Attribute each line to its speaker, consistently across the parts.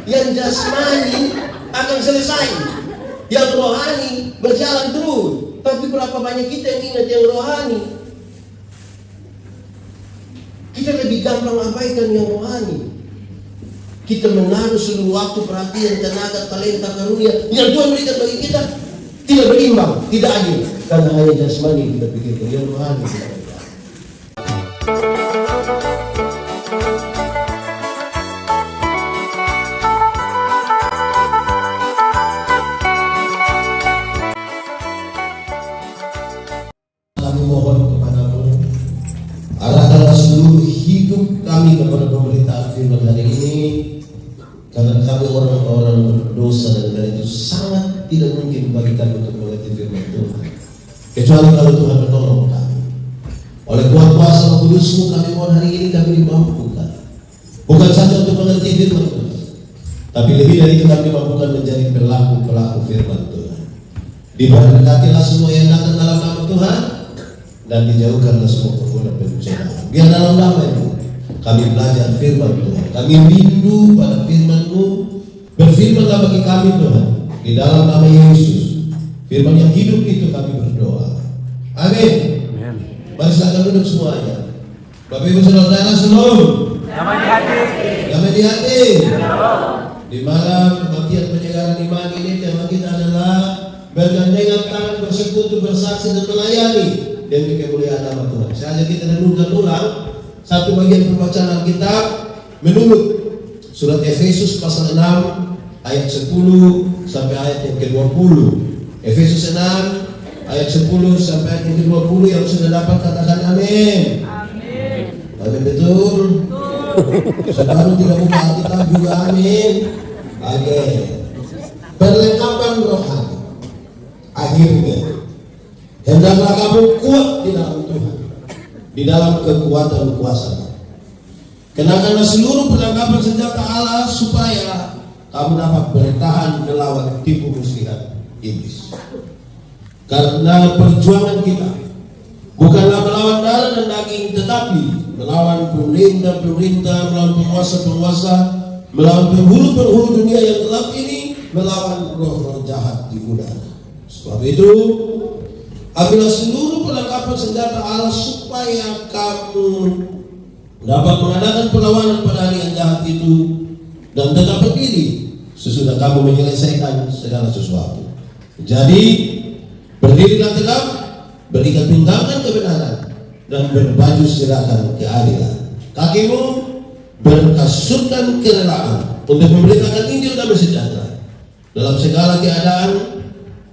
Speaker 1: yang jasmani akan selesai, yang rohani berjalan terus. Tapi berapa banyak kita yang ingat yang rohani? Kita lebih gampang abaikan yang rohani. Kita menaruh seluruh waktu, perhatian, tenaga, talenta, karunia yang Tuhan berikan bagi kita tidak berimbang, tidak adil. Karena hanya jasmani kita pikirkan, yang rohani tidak ada. Kami mohon kepadamu, arahkanlah seluruh hidup kami kepada pemberitaan firman hari ini. Karena kami orang-orang berdosa dan karena itu sangat tidak mungkin bagi kami untuk mengerti firman Tuhan, kecuali kalau Tuhan menolong kami. Oleh kuat kuasa Roh Kudus-Mu kami mohon hari ini kami dimampukan, bukan saja untuk mengerti firman Tuhan, tapi lebih dari itu kami dimampukan menjadi pelaku-pelaku firman Tuhan. Diberkatilah semua yang datang dalam nama Tuhan, dan dijauhkanlah semua keburukan pencobaan. Biar dalam damai kami belajar firman Tuhan, kami rindu pada firman-Mu. Berfirmanlah bagi kami Tuhan, di dalam nama Yesus, firman yang hidup itu kami berdoa. Amin. Mari silakan duduk semuanya. Bapak Ibu Saudara Shalom.
Speaker 2: Damai di hati.
Speaker 1: Damai di hati.
Speaker 2: Shalom.
Speaker 1: Di malam kebaktian penyegaran iman ini tema kita adalah bergandengan tangan, bersekutu, bersaksi dan melayani demi kemuliaan nama Tuhan. Saya ajak kita renungkan ulang satu bagian pembacaan Alkitab menurut surat Efesus pasal 6 ayat 10 sampai ayat yang ke-20. Efesus 6 ayat 10 sampai ayat yang ke-20. Yang sudah dapat katakan amin.
Speaker 2: Amin.
Speaker 1: Amin, betul. Saudara tidak buka Alkitab juga amin. Amin. Perlengkapan rohani. Akhirnya hendaklah kamu kuat di dalam Tuhan, di dalam kekuatan kuasa. Kenakanlah seluruh perlengkapan senjata Allah supaya kamu dapat bertahan melawan tipu muslihat iblis. Karena perjuangan kita bukanlah melawan darah dan daging, tetapi melawan pemerintah-pemerintah, melawan penguasa-penguasa, melawan penghulu-penghulu dunia yang gelap ini, melawan roh-roh jahat di udara. Sebab itu, ambillah seluruh perlengkapan senjata Allah supaya kamu dapat mengadakan perlawanan pada hari yang jahat itu dan tetap berdiri sesudah kamu menyelesaikan segala sesuatu. Jadi, berdirilah tegak, berikan pinggangan kebenaran, dan berbaju seragam keadilan. Kakimu berkasutkan kerelaan untuk memberitakan Injil damai sejahtera. Dalam segala keadaan,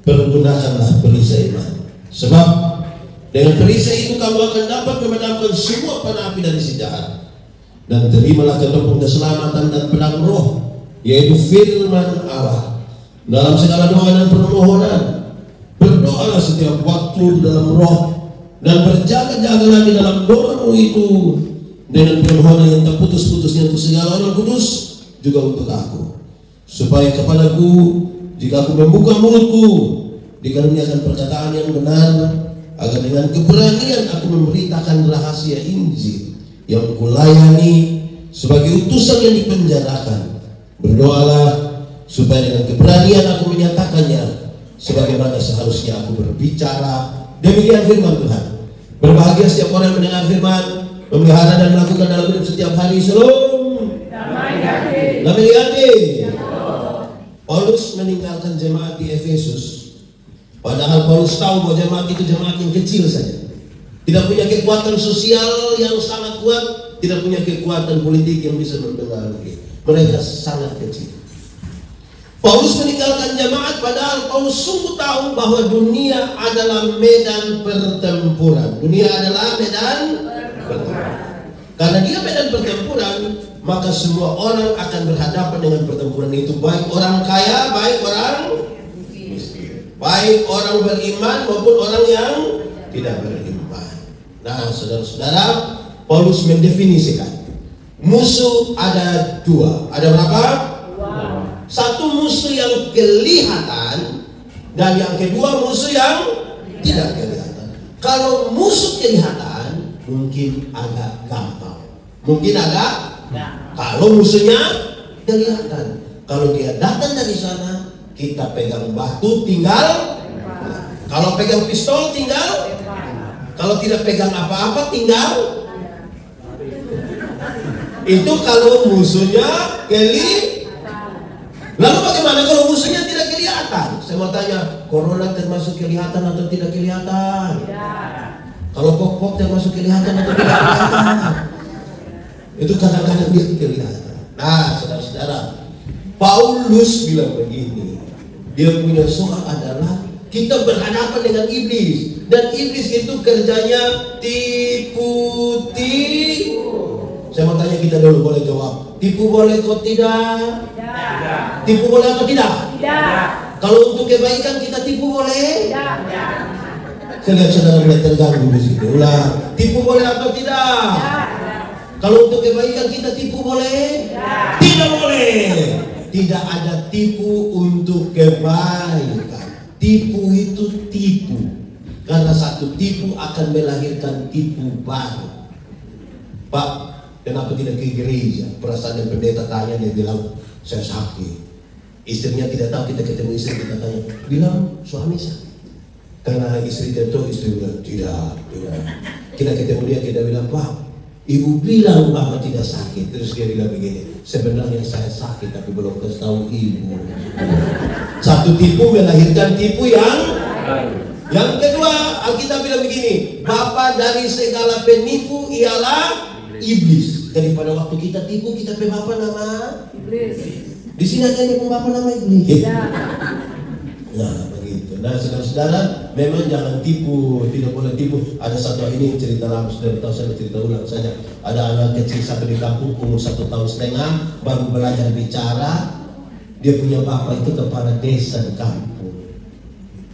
Speaker 1: pergunakanlah perisai iman. Sebab dengan perisai itu kamu akan dapat memadamkan semua panah api dari si jahat. Dan terimalah ketopong keselamatan dan pedang roh, yaitu firman Allah. Dalam segala doa dan permohonan, berdoalah setiap waktu dalam roh, dan berjaga-jagalah di dalam doamu itu dengan permohonan yang tak putus-putusnya untuk segala orang kudus, juga untuk aku, supaya kepadaku, jika aku membuka mulutku, dikaruniakan perkataan yang benar, agar dengan keberanian aku memberitakan rahasia Injil yang kulayani sebagai utusan yang dipenjarakan. Berdoalah supaya dengan keberanian aku menyatakannya sebagaimana seharusnya aku berbicara. Demikian firman Tuhan. Berbahagia setiap orang yang mendengar firman, memelihara dan melakukan dalam hidup setiap hari. Shalom.
Speaker 2: Damai di hati.
Speaker 1: Damai di hati. Paulus meninggalkan jemaat di Efesus. Padahal Paulus tahu bahwa jemaat itu jemaat yang kecil saja, tidak punya kekuatan sosial yang sangat kuat, tidak punya kekuatan politik yang bisa mempengaruhi. Mereka sangat kecil. Paulus meninggalkan jemaat padahal Paulus sungguh tahu bahwa dunia adalah medan pertempuran. Dunia adalah medan pertempuran. Karena dia medan pertempuran, maka semua orang akan berhadapan dengan pertempuran itu, baik orang kaya, baik orang miskin, baik orang beriman maupun orang yang tidak beriman. Nah, saudara-saudara, Paulus mendefinisikan musuh ada dua. Ada berapa? Satu musuh yang kelihatan, dan yang kedua musuh yang tidak kelihatan. Kalau musuh kelihatan mungkin agak gampang, mungkin agak. Kalau musuhnya kelihatan, Kalau dia datang dari sana, kita pegang batu tinggal. Kalau pegang pistol tinggal. Kalau tidak pegang apa-apa tinggal. Itu kalau musuhnya Lalu bagaimana kalau musuhnya tidak kelihatan? Saya mau tanya, corona termasuk kelihatan atau tidak kelihatan? Kalau pok-pok termasuk kelihatan atau tidak kelihatan? Itu kadang-kadang dia kelihatan. Nah, saudara-saudara, Paulus bilang begini. Dia punya soal adalah kita berhadapan dengan iblis. Dan iblis itu kerjanya tipu. Saya mau tanya kita dulu, boleh jawab. Tipu boleh atau tidak?
Speaker 2: Tidak.
Speaker 1: Tipu boleh atau tidak?
Speaker 2: Tidak.
Speaker 1: Kalau untuk kebaikan kita tipu boleh?
Speaker 2: Tidak.
Speaker 1: Saya lihat saudara mulai terganggu di sini. Ulang. Tipu boleh atau tidak? Kalau untuk kebaikan kita tipu boleh? Tidak boleh. Tidak ada tipu untuk kebaikan. Tipu itu tipu. Karena satu tipu akan melahirkan tipu baru. Pak, kenapa tidak ke gereja? Perasaan pendeta tanya, dia bilang, saya sakit. Istrinya tidak tahu, kita ketemu istri, kita tanya, bilang suami sakit. Karena istri tentu, istri bilang, tidak. Kita ketemu dia, kita bilang, Pak, ibu bilang Bapak tidak sakit. Terus dia bilang begini, sebenarnya saya sakit tapi belum kasih tahu ibu. Satu tipu melahirkan tipu yang kedua. Alkitab bilang begini, Bapa dari segala penipu ialah iblis. Jadi pada waktu kita tipu, kita pe Bapa nama
Speaker 2: Iblis.
Speaker 1: di sini aja nih Bapa nama iblis. Nah begitu. Nah saudara-saudara, memang jangan tipu, tidak boleh tipu. Ada satu ini cerita lama, sudah tahu, saya cerita ulang saja. Ada anak kecil satu di kampung, umur 1 tahun setengah, baru belajar bicara. Dia punya bapak itu kepala desa di kampung.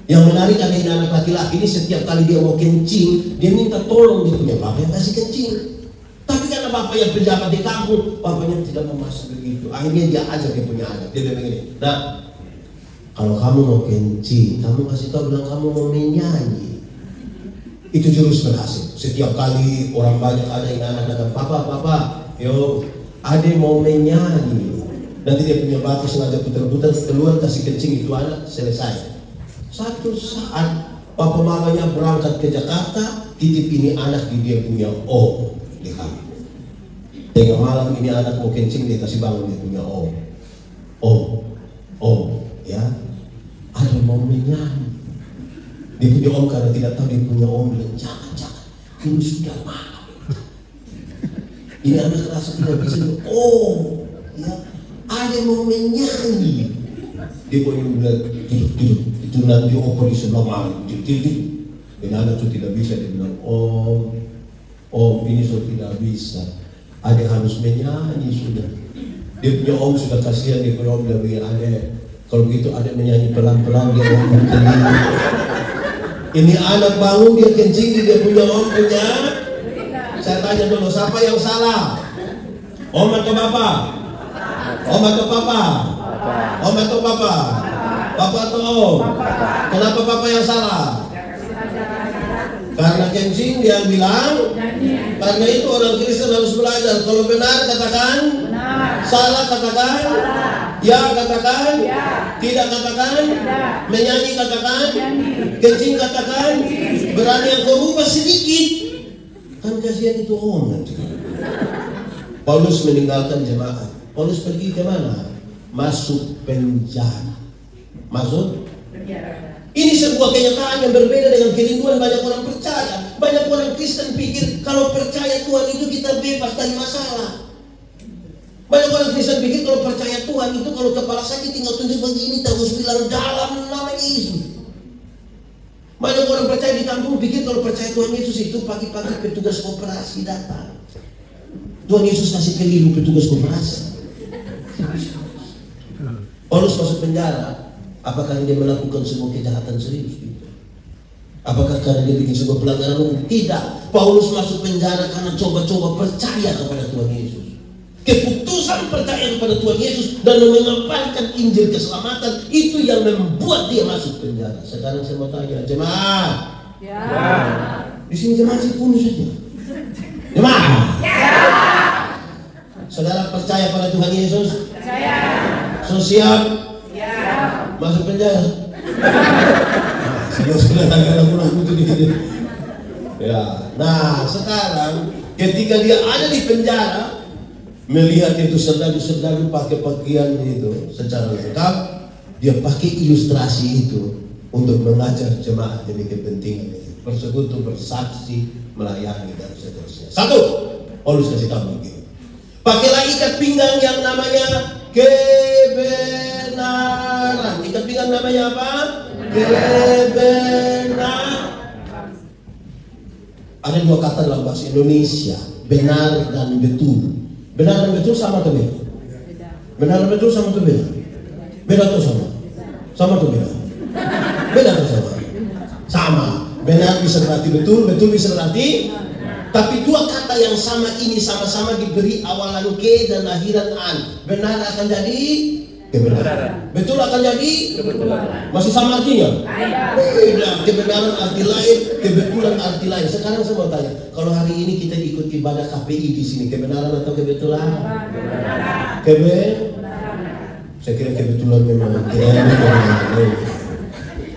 Speaker 1: Yang menarik ada ini anak laki-laki ini, setiap kali dia mau kencing, dia minta tolong dia punya bapak yang kasih kencing. Tapi karena bapak yang pejabat di kampung, bapaknya tidak mau masuk begitu. Akhirnya dia ajak dia punya anak. Dia bilang begini, nah, kalau kamu mau kencing, kamu kasih tahu, bilang kamu mau menyanyi. Itu jurus berhasil. Setiap kali orang banyak ada yang anak datang, papa, yo, ade mau menyanyi. Nanti dia punya bapak sengaja putar-putar keluar kasih kencing itu anak, selesai. Satu saat papa mamanya berangkat ke Jakarta, titip ini anak di dia punya om di kampung. Tengah malam ini anak mau kencing, dia kasih bangun dia punya om, ya. Ada mau menyanyi. Dia punya om karena tidak tahu dia punya om, bilang jangan, ini sudah malam. Ini anak rasa tidak bisa, ya. Ada mau menyanyi. Dia punya bilang tidur. Itu nanti opo di sebelah malam, tidur. Dan anak itu tidak bisa, dia bilang om ini sudah tidak bisa. Ada harus menyanyi sudah. Dia punya om sudah kasihan, dia punya om dia bilang ada. Kalau begitu ada menyanyi pelan-pelan, dia mau kencing. Ini anak bangun dia kencing, dia punya om punya. Saya tanya dulu, siapa yang salah? Om atau bapak? Om atau papa? Om atau papa? Papa atau om? Kenapa papa yang salah? Karena kencing dia bilang. Karena itu orang Kristen harus belajar. Kalau benar katakan, salah katakan, ya katakan, tidak katakan, menyanyi katakan, kencing katakan, berani yang kau rubah sedikit. Kan kasihan itu om nanti. Paulus meninggalkan jemaat. Paulus pergi ke mana? Masuk penjara. Masuk penjara. Ini sebuah kenyataan yang berbeda dengan kerinduan banyak orang percaya. Banyak orang Kristen pikir kalau percaya Tuhan itu kita bebas dari masalah. Banyak orang Kristen pikir kalau percaya Tuhan itu kalau kepala sakit tinggal tunjuk begini terus bilang dalam nama Yesus. Banyak orang percaya di kampung pikir kalau percaya Tuhan Yesus itu pagi-pagi petugas koperasi datang. Tuhan Yesus kasih keliru petugas koperasi. Paulus masuk penjara. Apakah dia melakukan sebuah kejahatan serius? Apakah karena dia bikin sebuah pelanggaran hukum? Tidak. Paulus masuk penjara karena coba-coba percaya kepada Tuhan Yesus. Keputusan percaya kepada Tuhan Yesus dan mengamalkan Injil keselamatan itu yang membuat dia masuk penjara. Sekarang saya mau tanya, jemaat.
Speaker 2: Ya.
Speaker 1: Di sini jemaat sih penuh saja. Jemaat. Ya. Saudara percaya pada Tuhan Yesus?
Speaker 2: Percaya.
Speaker 1: So siap? Masuk penjara? Sudah ragu-ragu itu dia. Ya, nah sekarang ketika dia ada di penjara, melihat itu serdadu-serdadu pakai pakaian itu secara lengkap, dia pakai ilustrasi itu untuk mengajar jemaat demi kepentingan itu. Bersekutu, bersaksi, melayani dan seterusnya. Satu, Paulus kasih tahu begini. Pakailah ikat pinggang yang namanya kebenaran. Ikat pinggang namanya apa? Kebenaran. Ada dua kata dalam bahasa Indonesia, benar dan betul. Benar dan betul sama atau beda? Benar dan betul sama atau beda? Beda atau sama? Sama atau beda? Beda atau sama? Sama. Benar bisa berarti betul, betul bisa berarti. Tapi dua kata yang sama ini sama-sama diberi awalan ke dan akhiran an. Benar akan jadi kebenaran. Betul akan jadi kebetulan. Masih sama artinya? Beda. Kebenaran arti lain, kebetulan arti lain. Sekarang saya mau tanya, kalau hari ini kita ikut ibadah KPI di sini, kebenaran atau kebetulan? Kebenaran. Saya kira kebetulan memang.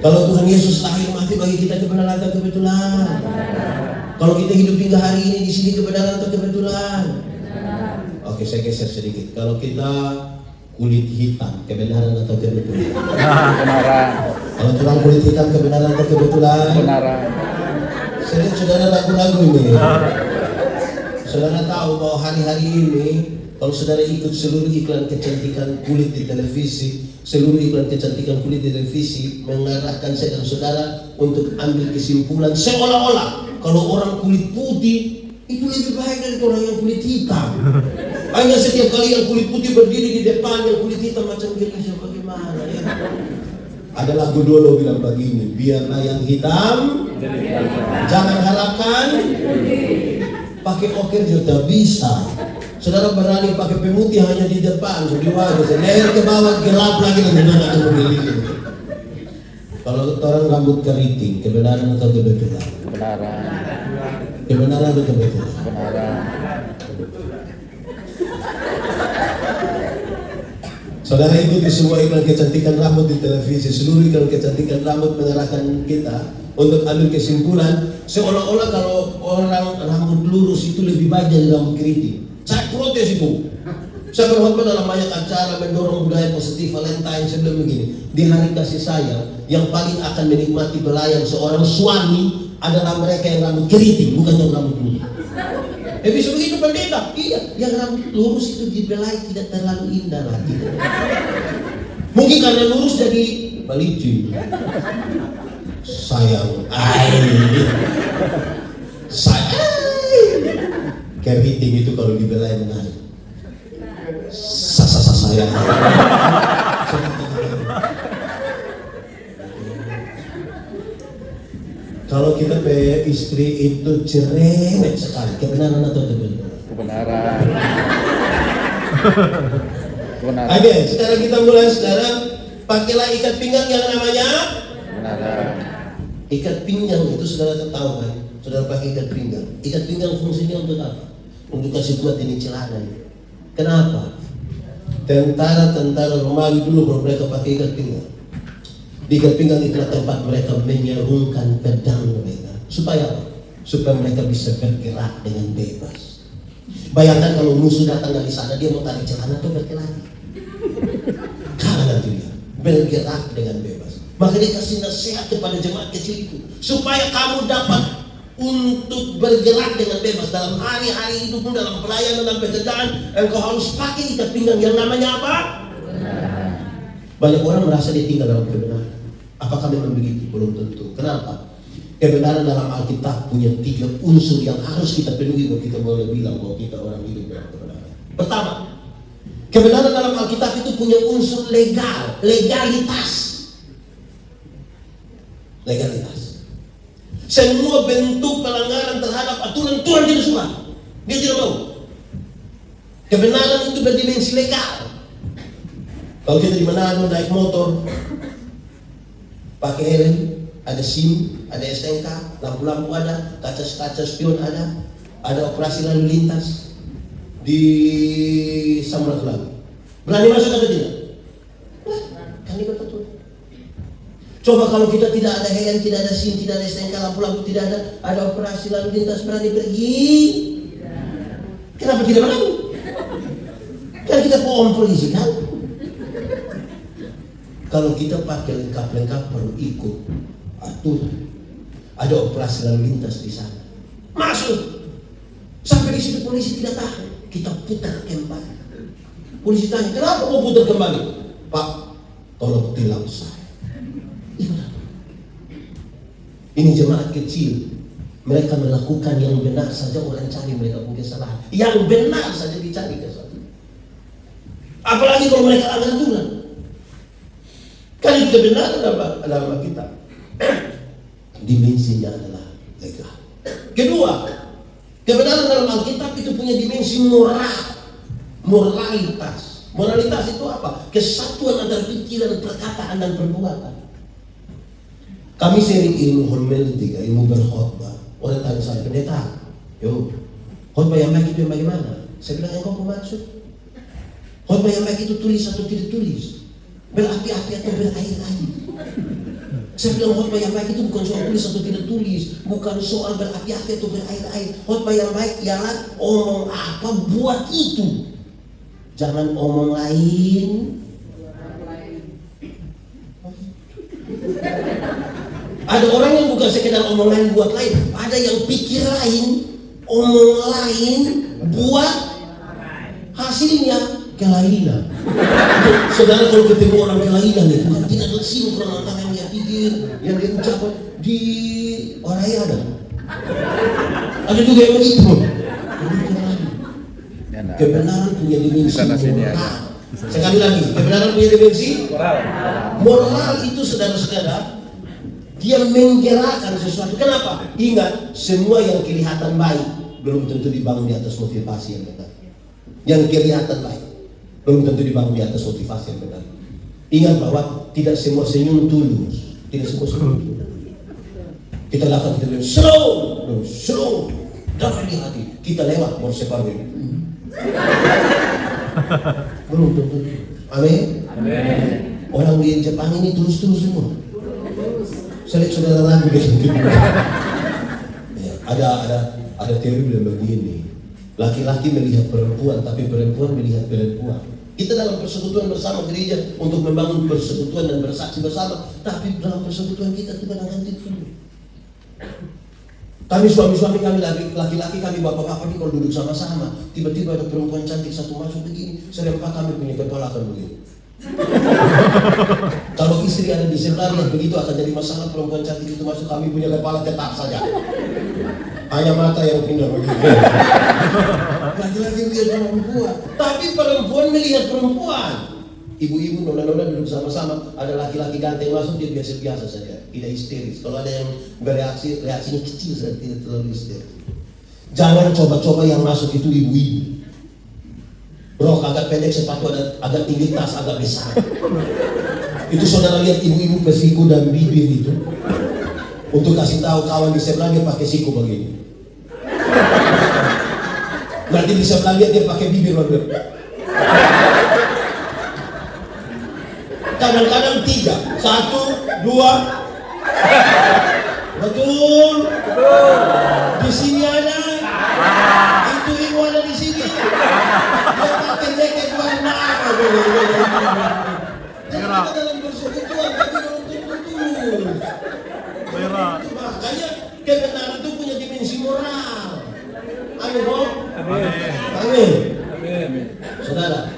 Speaker 1: Kalau Tuhan Yesus lahir mati bagi kita, kebenaran atau kebetulan? Kalau kita hidup hingga hari ini di sini, kebenaran atau kebetulan? Oke, saya geser sedikit. Kalau kita kulit hitam, kebenaran atau kebetulan?
Speaker 2: Kebenaran.
Speaker 1: Kalau tulang kulit hitam, kebenaran atau kebetulan?
Speaker 2: Kebenaran.
Speaker 1: Saya lihat saudara ragu-ragu ini. Saudara tahu bahwa hari-hari ini, kalau saudara ikut seluruh iklan kecantikan kulit di televisi, seluruh iklan kecantikan kulit di televisi mengarahkan saya dan saudara untuk ambil kesimpulan seolah-olah kalau orang kulit putih itu lebih baik dari orang yang kulit hitam. Hanya setiap kali yang kulit putih berdiri di depan, yang kulit hitam macam gini, bagaimana ya? Ada lagu dulu bilang begini, biarlah yang hitam, jangan harapkan pakai okir juga bisa. Saudara berani pakai pemutih hanya di depan, di wajah, leher ke bawah gelap lagi dan tidak akan memiliki. Kalau orang rambut keriting, kebenaran atau kebetulan?
Speaker 2: Kebenaran.
Speaker 1: Kebenaran atau kebetulan?
Speaker 2: Kebenaran.
Speaker 1: Saudara ikuti semua iklan kecantikan rambut di televisi, seluruh iklan kecantikan rambut mengarahkan kita untuk ambil kesimpulan seolah-olah kalau orang rambut lurus itu lebih baik dari rambut keriting. Saya protes itu. Saya berkhotbah dalam banyak acara mendorong budaya positif Valentine. Saya bilang begini, di hari kasih sayang yang paling akan menikmati belayan seorang suami adalah mereka yang rambut keriting, bukan yang rambut lurus. Bisa begitu pendeta? Iya, yang rambut lurus itu dibelai tidak terlalu indah lagi. Mungkin karena lurus jadi balicin. Sayang, keriting itu kalau dibelai menarik. Sayang. Kalau kita pe istri itu cerewet sekali, kebenaran atau kebenaran?
Speaker 2: Kebenaran. Kebenaran.
Speaker 1: Oke, sekarang kita mulai. Sekarang pakailah ikat pinggang yang namanya
Speaker 2: Kebenaran.
Speaker 1: ikat pinggang itu saudara tahu kan? Saudara pakai ikat pinggang. Ikat pinggang fungsinya untuk apa? Untuk kasih kuat ini celana. Kenapa? Tentara-tentara Romawi dulu kalau mereka pakai ikat pinggang, di ikat pinggang itulah tempat mereka menyerungkan pedang mereka. Supaya apa? Supaya mereka bisa bergerak dengan bebas. Bayangkan kalau musuh datang dari sana, dia mau tarik celana atau bergerak? Kalah nanti dia bergerak dengan bebas. Maka dia kasih nasihat kepada jemaat kecil itu supaya kamu dapat untuk bergerak dengan bebas dalam hari-hari hidupmu, dalam pelayanan dan pekerjaan. Engkau harus pakai ikat pinggang yang namanya apa? Banyak orang merasa dia tinggal dalam kebenaran. Apakah memang begitu? Belum tentu. Kenapa? Kebenaran dalam Alkitab punya 3 unsur yang harus kita penuhi bahwa kita boleh bilang bahwa kita orang hidup dalam kebenaran. Pertama, kebenaran dalam Alkitab itu punya unsur legal, legalitas. Legalitas. Semua bentuk pelanggaran terhadap aturan Tuhan tidak suka. Dia tidak mau. Kebenaran itu berdimensi legal. Kalau kita di Manado naik motor, pakai helm, ada SIM, ada STNK, lampu-lampu ada, kaca-kaca spion ada operasi lalu lintas di Samratulangi. Berani masuk atau tidak? Coba kalau kita tidak ada helm, tidak ada SIM, tidak ada STNK, lampu-lampu tidak ada operasi lalu lintas, berani pergi? Kenapa tidak berani? Kan kita pohon polisi kan? Kalau kita pakai lengkap-lengkap perlu ikut aturan. Ada operasi lalu lintas di sana. Masuk. Sampai di situ polisi tidak tahan. Kita putar kembali. Polisi tanya, kenapa kau putar kembali? Pak, tolong tilang saya. Ini jemaat kecil. Mereka melakukan yang benar saja, orang cari mereka punya kesalahan. Yang benar saja dicari kesalahan. Apalagi kalau mereka angkat aturan. Kan itu kebenaran dalam kita. Dimensinya adalah legal. Kedua, kebenaran dalam Alkitab itu punya dimensi moral. Moralitas. Moralitas itu apa? Kesatuan antara pikiran, perkataan, dan perbuatan. Kami sering ilmu hermeneutika, ilmu berkhotbah. Orang tanya saya, pendeta, yo, khotbah yang baik itu yang bagaimana? Saya bilang, yang kau maksud? Khotbah yang baik itu tulis atau tidak tulis? Berapi-api atau berair-air? Saya bilang, khotbah yang baik itu bukan soal tulis atau tidak tulis, bukan soal berapi-api atau berair-air. Khotbah yang baik ialah omong apa buat itu. Jangan omong lain. Ada orang yang bukan sekedar omong lain buat lain, ada yang pikir lain, omong lain buat hasilnya kelainan. Saudara kalau ketemu orang kelainan itu kan tidak bersinkron antara yang dia pikir, yang dia ucapkan di orang ada. Ada juga yang begitu. Kebenaran punya dimensi moral. Sekali lagi, kebenaran punya dimensi moral. Moral itu saudara-saudara, dia menggerakkan sesuatu. Kenapa? Ingat, semua yang kelihatan baik belum tentu dibangun di atas motivasi yang benar. Yang kelihatan baik belum tentu dibangun di atas motivasi yang benar. Ingat bahwa tidak semua senyum tulus, tidak semua senyum tulus. Kita lakukan, kita bilang slow, dalam di hati. Kita lewat mau separuh. Belum tentu. Amin. Orang di Jepang ini tulus-tulus semua. Saya lihat saudara lagu dengan gitu. Ya, ada teori bilang begini, laki-laki melihat perempuan, tapi perempuan melihat perempuan. Kita dalam persekutuan bersama gereja untuk membangun persekutuan dan bersaksi bersama, tapi dalam persekutuan kita kadang-kadang tidak. Kami suami-suami, kami laki-laki, kami bapak-bapak ini kalau duduk sama-sama, tiba-tiba ada perempuan cantik satu masuk begini, serempak kami punya kepala akan begini. Kalau istri ada di sebelah lihat begitu akan jadi masalah. Perempuan cantik itu masuk, kami punya kepala tetap saja, hanya mata yang pindah begitu. Laki-laki melihat perempuan, tapi perempuan melihat perempuan. Ibu-ibu, nona-nona duduk sama-sama, ada laki-laki ganteng masuk, dia biasa-biasa saja, tidak histeris. Kalau ada yang bereaksi, reaksinya kecil saja, tidak terlalu histeris. Jangan coba-coba yang masuk itu ibu-ibu. Rok agak pendek, sepatu agak tinggi, tas agak besar. Itu saudara lihat ibu-ibu ke siku dan bibir itu, untuk kasih tahu kawan di sebelah dia pakai siku begini. Nanti di sebelah dia pakai bibir begini. Kadang-kadang 3, 1, 2. Betul. Di sini ada. Itu ibu ada di sini. Dia pakai jaket warna apa? Jangan dalam persekutuan, tapi dalam tertutup. Makanya kebenaran itu punya dimensi moral. Amin, Bro. Amin. Saudara,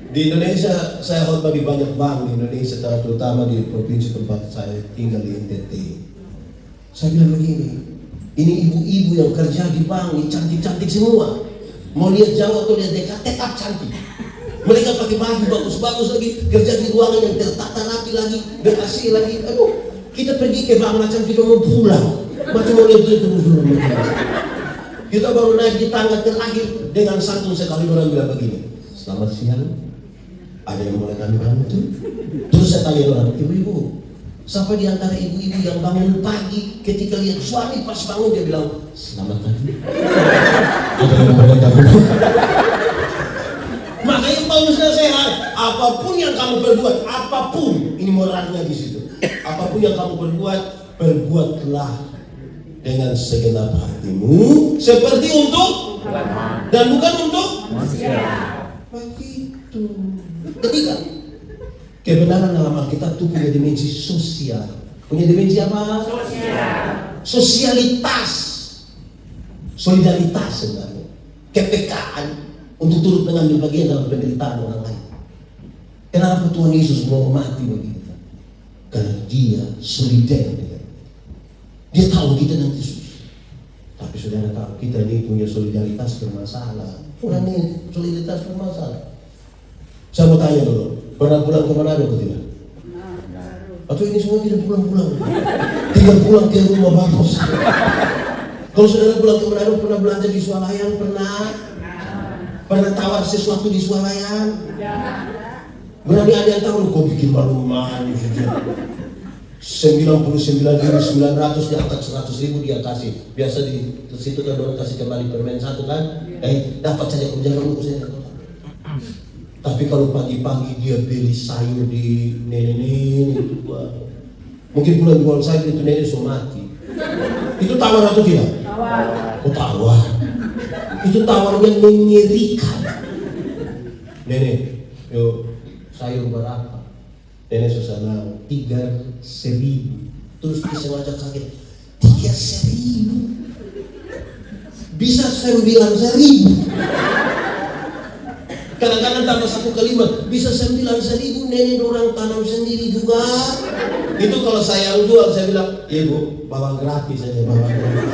Speaker 1: di Indonesia saya khotbah di banyak bank di Indonesia, terutama di provinsi tempat saya tinggal di NTT. Saya bilang begini, ini ibu-ibu yang kerja di bank ini cantik-cantik semua. Mau lihat jauh atau lihat dekat, tetap cantik. Mereka pakai baju bagus-bagus lagi, kerja di ruangan yang tertata rapi lagi, ber-AC lagi. Aduh, kita pergi ke bank macam kita mau pulang, macam mau lihat dia terus. Kita baru naik di tangga terakhir dengan santun sekali orang bilang begini, selamat siang. Ada yang boleh kami bantu? Terus saya tanya orang, ibu-ibu, siapa di antara ibu-ibu yang bangun pagi ketika lihat suami pas bangun dia bilang, selamat pagi. Ada yang boleh kami bantu? Makanya Paulus nasihat, apapun yang kamu perbuat, apapun, ini moralnya di situ. apapun yang kamu perbuat, perbuatlah dengan segenap hatimu seperti untuk dan bukan untuk manusia. Begitu. Ketiga, kebenaran dalam Alkitab itu punya dimensi sosial. Punya dimensi apa? Sosial. Sosialitas, solidaritas sebenarnya, kepekaan untuk turut mengambil bagian dalam penderitaan orang lain. Kenapa Tuhan Yesus mau mati bagi kita? Karena dia solider dengan dia tahu kita nanti susah. Tapi saudara tahu kita ini punya solidaritas bermasalah. Orang ini solidaritas bermasalah. Saya mau tanya dulu, pernah pulang ke Manado atau tidak? Atau ini semua tidak pulang-pulang? Tinggal pulang ke rumah bagus. Kalau saudara pulang ke Manado, pernah belanja di swalayan? Pernah tawar sesuatu di swalayan? Berani ada yang tahu, kok bikin malu mahal saja. 99.900 di angkat 100.000 dia kasih. Biasa di situ kan orang kasih kembali permen satu kan? Dapat saja kerjaan lu saya. Tapi kalau pagi-pagi dia beli sayur di nenek itu, mungkin bulan jual sayur itu nenek sudah mati. Itu tawar atau tidak? Tawar. Oh tawar. Itu tawarnya mengerikan. Nenek, yuk sayur berapa? Nenek susana 3.000. Terus disengaja kaget 3.000 bisa 9.000. Kadang-kadang tambah satu kalimat bisa 9.000. Nenek orang tanam sendiri juga. Itu kalau saya jual saya bilang, ibu bawa gratis saja, bawa gratis.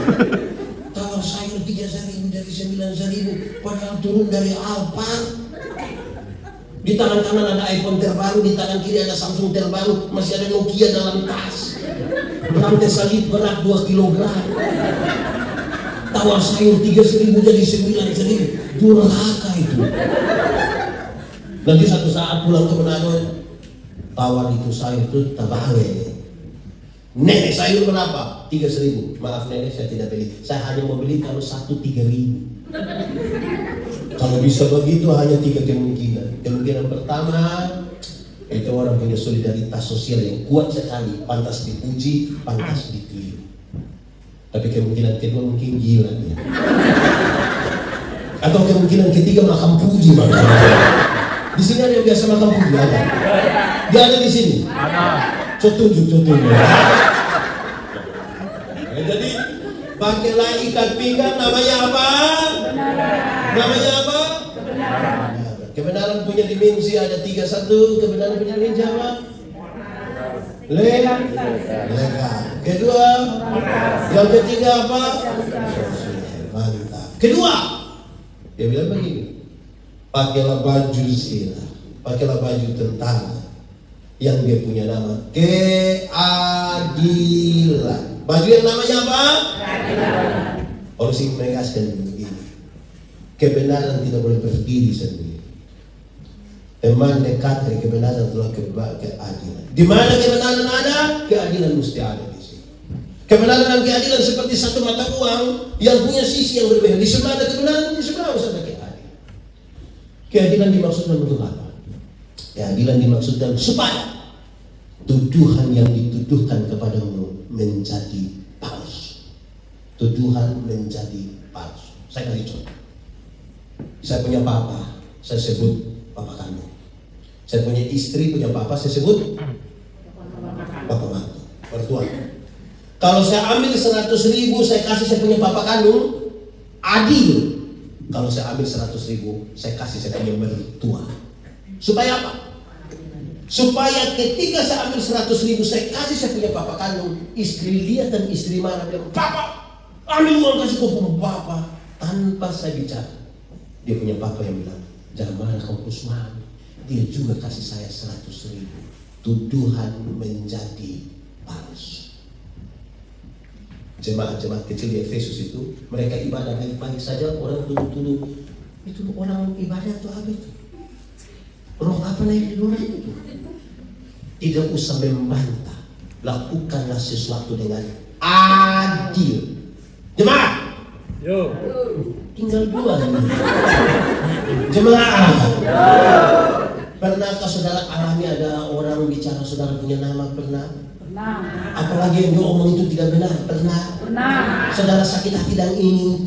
Speaker 1: Kalau sayur 3.000 dari 9.000 padahal turun dari Alphard. Di tangan kanan ada iPhone terbaru, di tangan kiri ada Samsung terbaru, masih ada Nokia dalam tas. Rantai salib berat 2 kilogram. Tawar sayur 3.000 jadi 9.000. Durhaka itu. Nanti satu saat pulang ke Manado, tawar itu sayur itu tabawe. Nenek sayur berapa? 3.000. Maaf nenek, saya tidak beli. Saya hanya mau beli kalau satu 3.000. Kalau bisa begitu hanya 3 kemungkinan. Kemungkinan pertama, itu orang punya solidaritas sosial yang kuat sekali, pantas dipuji, pantas ditiru. Tapi kemungkinan kedua mungkin gila dia. Atau kemungkinan ketiga makan puji makan. Di sini ada yang biasa makan puji ada. Dia ada di sini. Tunjuk. Jadi pakailah ikat pinggang namanya apa? Namanya apa? Kebenaran punya dimensi ada 3. 1, kebenaran punya dimensi apa? Legal. Kedua, yang ketiga apa? Mantap. Kedua, dia bilang begini, pakailah baju sirah, pakailah baju tentara yang dia punya nama keadilan. Baju yang namanya apa? Keadilan. Orang sih menegaskan begini, kebenaran tidak boleh berdiri sendiri. Teman dekat dari kebenaran itulah keadilan. Di mana kebenaran ada, keadilan mesti ada di sini. Kebenaran dan keadilan seperti satu mata uang yang punya sisi yang berbeda. Di sebelah ada kebenaran, di sebelah harus ada keadilan. Keadilan dimaksudkan untuk apa? Keadilan dimaksudkan supaya tuduhan yang dituduhkan kepadamu menjadi palsu. Tuduhan menjadi palsu. Saya kasih contoh. Saya punya papa, saya sebut papa kandung. Saya punya istri, punya papa, saya sebut papa mantu, mertua. Kalau saya ambil 100.000, saya kasih saya punya papa kandung, adil. Kalau saya ambil 100.000, saya kasih saya punya mertua. Supaya apa? Supaya ketika saya ambil 100.000, saya kasih saya punya papa kandung, istri lihat dan istri marah bilang, papa, ambil uang kasih kau punya papa. Tanpa saya bicara, dia punya papa yang bilang, jangan marah kau Kusman. Dia juga kasih saya 100.000. Tuduhan menjadi palsu. Jemaat-jemaat kecil di Efesus itu, mereka ibadah baik-baik saja, orang tuduh-tuduh. Itu orang ibadah itu apa itu? Roh apa naik di orang itu? Tidak usah membantah. Lakukanlah sesuatu dengan adil. Jemaat. Yo. Tinggal 2 jemaah. Pernahkah saudara alami ada orang bicara saudara punya nama? Pernah?
Speaker 3: Pernah.
Speaker 1: Apalagi yang dia omong itu tidak benar? Pernah?
Speaker 3: Pernah.
Speaker 1: Saudara sakit hati dan ingin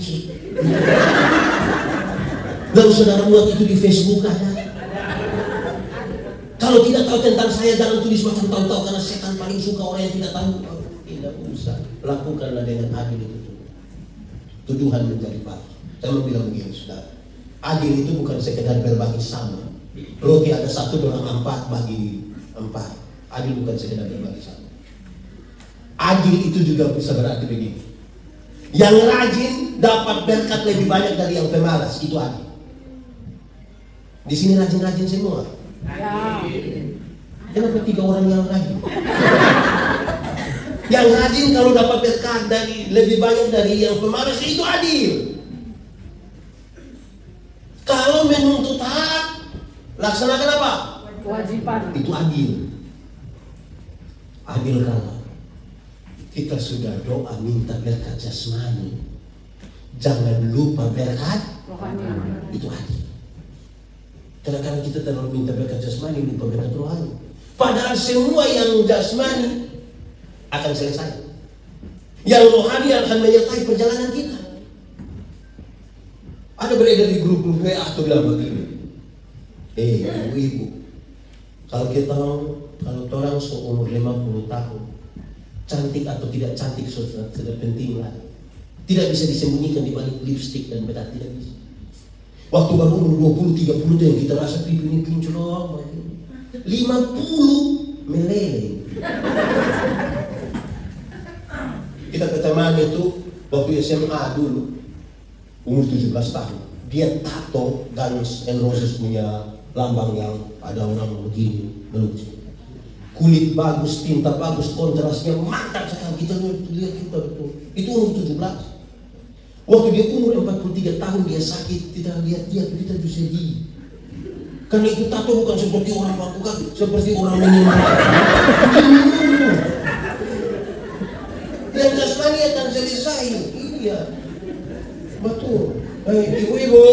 Speaker 1: lalu saudara buat itu di Facebook ada. Kalau tidak tahu tentang saya jangan tulis macam tahu-tahu, karena setan paling suka orang yang tidak tahu. Tidak usah, lakukanlah dengan adil itu. Tuduhan menjadi palsu. Saya mau bilang begini saudara, adil itu bukan sekedar berbagi sama. Roti ada 1, 2, 4 bagi 4. Adil bukan sekedar berbagi sama. Adil itu juga bisa berarti begini, yang rajin dapat berkat lebih banyak dari yang pemalas, itu adil. Di sini rajin-rajin semua.
Speaker 3: Ya.
Speaker 1: Kenapa 3 orang yang rajin? Yang rajin kalau dapat berkat dari lebih banyak dari yang pemalas, itu adil. Kalau menuntut hak, laksanakan apa?
Speaker 3: Kewajiban.
Speaker 1: Itu adil. Adil kalau kita sudah doa minta berkat jasmani, jangan lupa berkat
Speaker 3: Rohani.
Speaker 1: itu adil. Kadang-kadang kita terlalu minta berkat jasmani, lupa berkat rohani. Padahal semua yang jasmani akan selesai. Yang rohani akan menyertai perjalanan kita. Ada beredar di grup-grup WA atau bilang begini, ibu-ibu, kalau orang seumur 50 tahun, cantik atau tidak cantik sudah penting lah. Tidak bisa disembunyikan di balik lipstik dan bedak, tidak bisa. Waktu baru umur 20, 30 itu yang kita rasa pipi ini kinclong, 50 meleleh. Kita ketemu itu waktu SMA dulu, umur 17 tahun. Dia tato Guns N' Roses punya lambang yang ada orang begini melukis. Kulit bagus, tinta bagus, kontrasnya mantap sekali. Kita lihat kita itu umur 17. Waktu dia umur 43 tahun dia sakit, kita lihat dia, kita juga sedih. Karena itu tato bukan seperti orang melakukan, seperti orang menyembah. Yang jasmani akan selesai. Iya, betul. Ibu-ibu,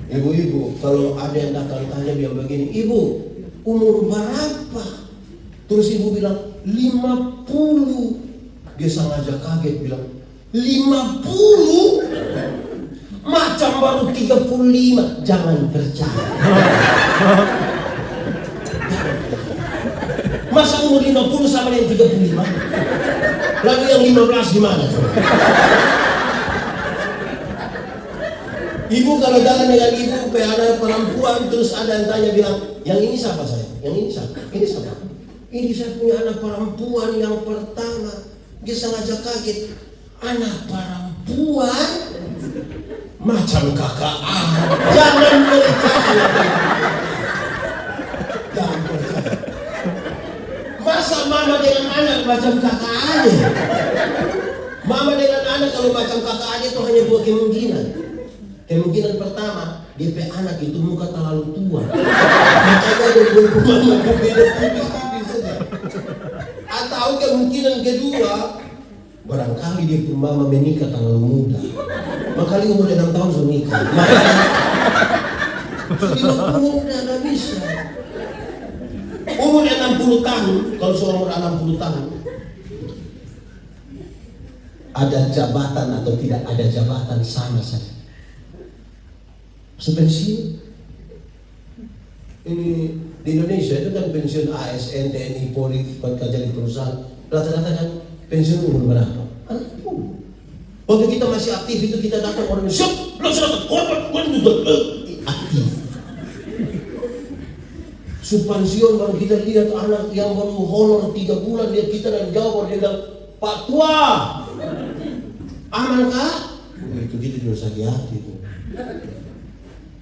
Speaker 1: ibu-ibu, kalau ada yang datang tanya dia begini, ibu, umur berapa? Terus ibu bilang 50. Dia sengaja kaget bilang 50? Macam baru 35. Jangan percaya. Masa umur 50 sama yang 35? Lalu yang 15 gimana? Ibu kalau jalan dengan ibu, ada perempuan terus ada yang tanya bilang, yang ini siapa saya? Yang ini siapa? Ini siapa? Ini saya punya anak perempuan yang pertama. Dia sengaja kaget. Anak perempuan? Macam kakak jangan percaya. Jangan percaya. Masa mama dengan anak macam kakak adik? Mama dengan anak kalau macam kakak adik itu hanya 2 kemungkinan. Kemungkinan pertama, DP anak itu muka terlalu tua. Makanya dia bermama berbeda tipis-tipis saja. Atau kemungkinan kedua, barangkali dia pun mama menikah terlalu muda. Makanya umur 6 tahun sudah nikah. Sudah muda, nggak bisa. Umur 60 tahun, kalau seumur 60 tahun, ada jabatan atau tidak ada jabatan sama saja. Pensiun ini di Indonesia itu kan pensiun ASN, TNI, Polri, kerja di perusahaan rata-rata kan pensiun umur berapa? 60. Waktu kita masih aktif itu kita datang orang siap, laksanakan korban juga aktif. Subpensiun baru kita lihat anak yang baru honor 3 bulan dia kita dan jawab dia bilang, Pak Tua, aman kah? Itu kita juga sakit hati itu.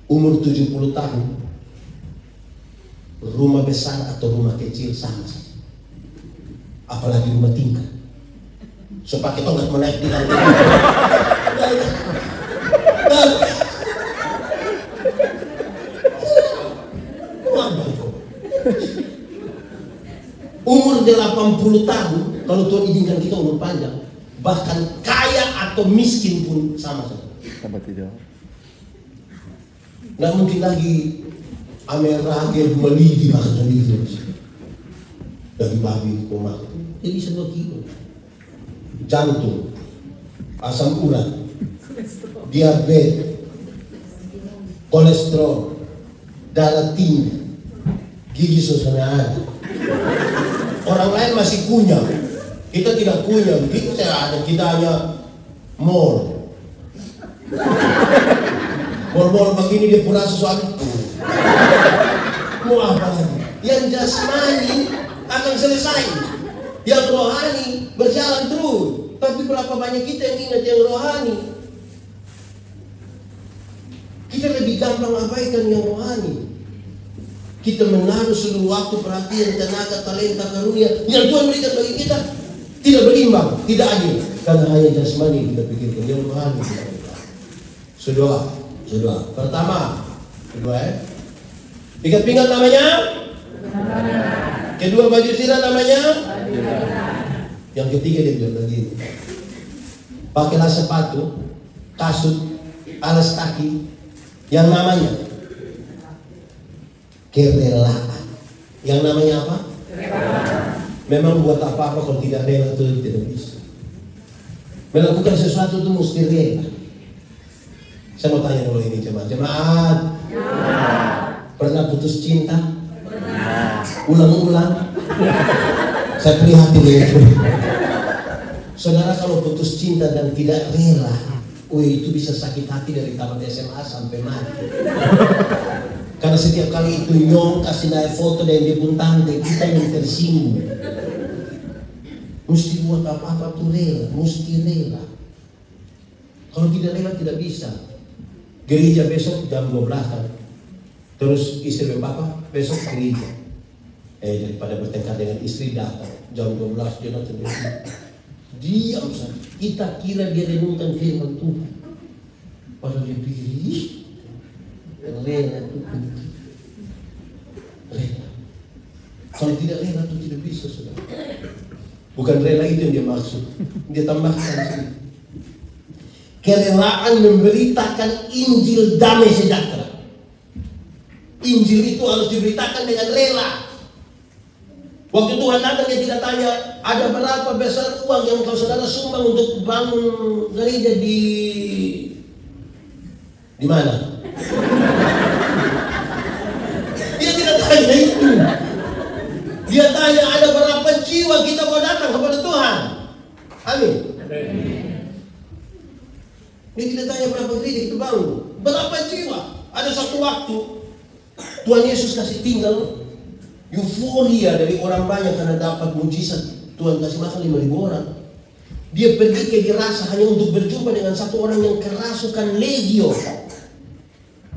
Speaker 1: Umur 70 tahun, rumah besar atau rumah kecil sama saja. Apalagi rumah tingkat. So pakai tongkat menaik di lantai. Umur 80 tahun, kalau Tuhan izinkan kita umur panjang, bahkan kaya atau miskin pun sama saja.
Speaker 2: Tambah tidak.
Speaker 1: Nggak mungkin lagi amerage malidi makan sendiri. Daging babi ko makan. Jadi 2 kilo. Jantung, asam urat, diabetes, kolesterol, darah tinggi, gigi susahnya. Orang lain masih kunyah, kita tidak kunyah. Kita hanya mall begini dia pura sesuatu. Mau apa lagi? Yang jasmani akan selesai, yang rohani berjalan terus. Tapi berapa banyak kita yang ingat yang rohani? Kita lebih gampang abaikan yang rohani. Kita menaruh seluruh waktu, perhatian, tenaga, talenta, karunia yang Tuhan berikan bagi kita tidak berimbang, tidak adil. Karena hanya jasmani kita pikirkan, yang rohani kita pikirkan. Saudara. Pertama, ingat namanya. Kedua, baju zina namanya. Yang ketiga dia bilang begini, pakailah sepatu, kasut, alas kaki yang namanya kerelaan. Yang namanya apa? Memang buat apa-apa kalau tidak rela itu tidak bisa. Melakukan sesuatu itu mesti rela. Saya mau tanya dulu ini jemaat. Pernah putus cinta? Ulang-ulang? Saya prihatin itu. Saudara kalau putus cinta dan tidak rela, itu bisa sakit hati dari tamat SMA sampai mati. Karena setiap kali itu nyong kasih naik foto dan dia pun tante, kita yang tersinggung. Mesti buat apa-apa tuh rela, mesti rela. Kalau tidak rela tidak bisa. Gereja besok jam 12 kan. Terus istri dan bapak besok gereja. Daripada bertengkar dengan istri datang jam 12 dia datang diam saja. Kita kira dia renungkan firman Tuhan. Padahal dia pikir rela Tuhan. Rela. Kalau tidak rela itu tidak bisa saudara. Bukan rela itu yang dia maksud. Dia tambahkan sini. Kerelaan memberitakan Injil damai sejahtera. Injil itu harus diberitakan dengan rela. Waktu Tuhan datang dia tidak tanya ada berapa besar uang yang kau saudara sumbang untuk bangun gereja di mana? Dia tidak tanya itu. Dia tanya ada berapa jiwa kita mau datang kepada Tuhan. Amin. Dia tidak tanya berapa gereja kita bangun, berapa jiwa. Ada satu waktu Tuhan Yesus kasih tinggal euforia dari orang banyak karena dapat mujizat. Tuhan kasih makan 5.000 orang. Dia pergi ke Gerasa hanya untuk berjumpa dengan satu orang yang kerasukan legion.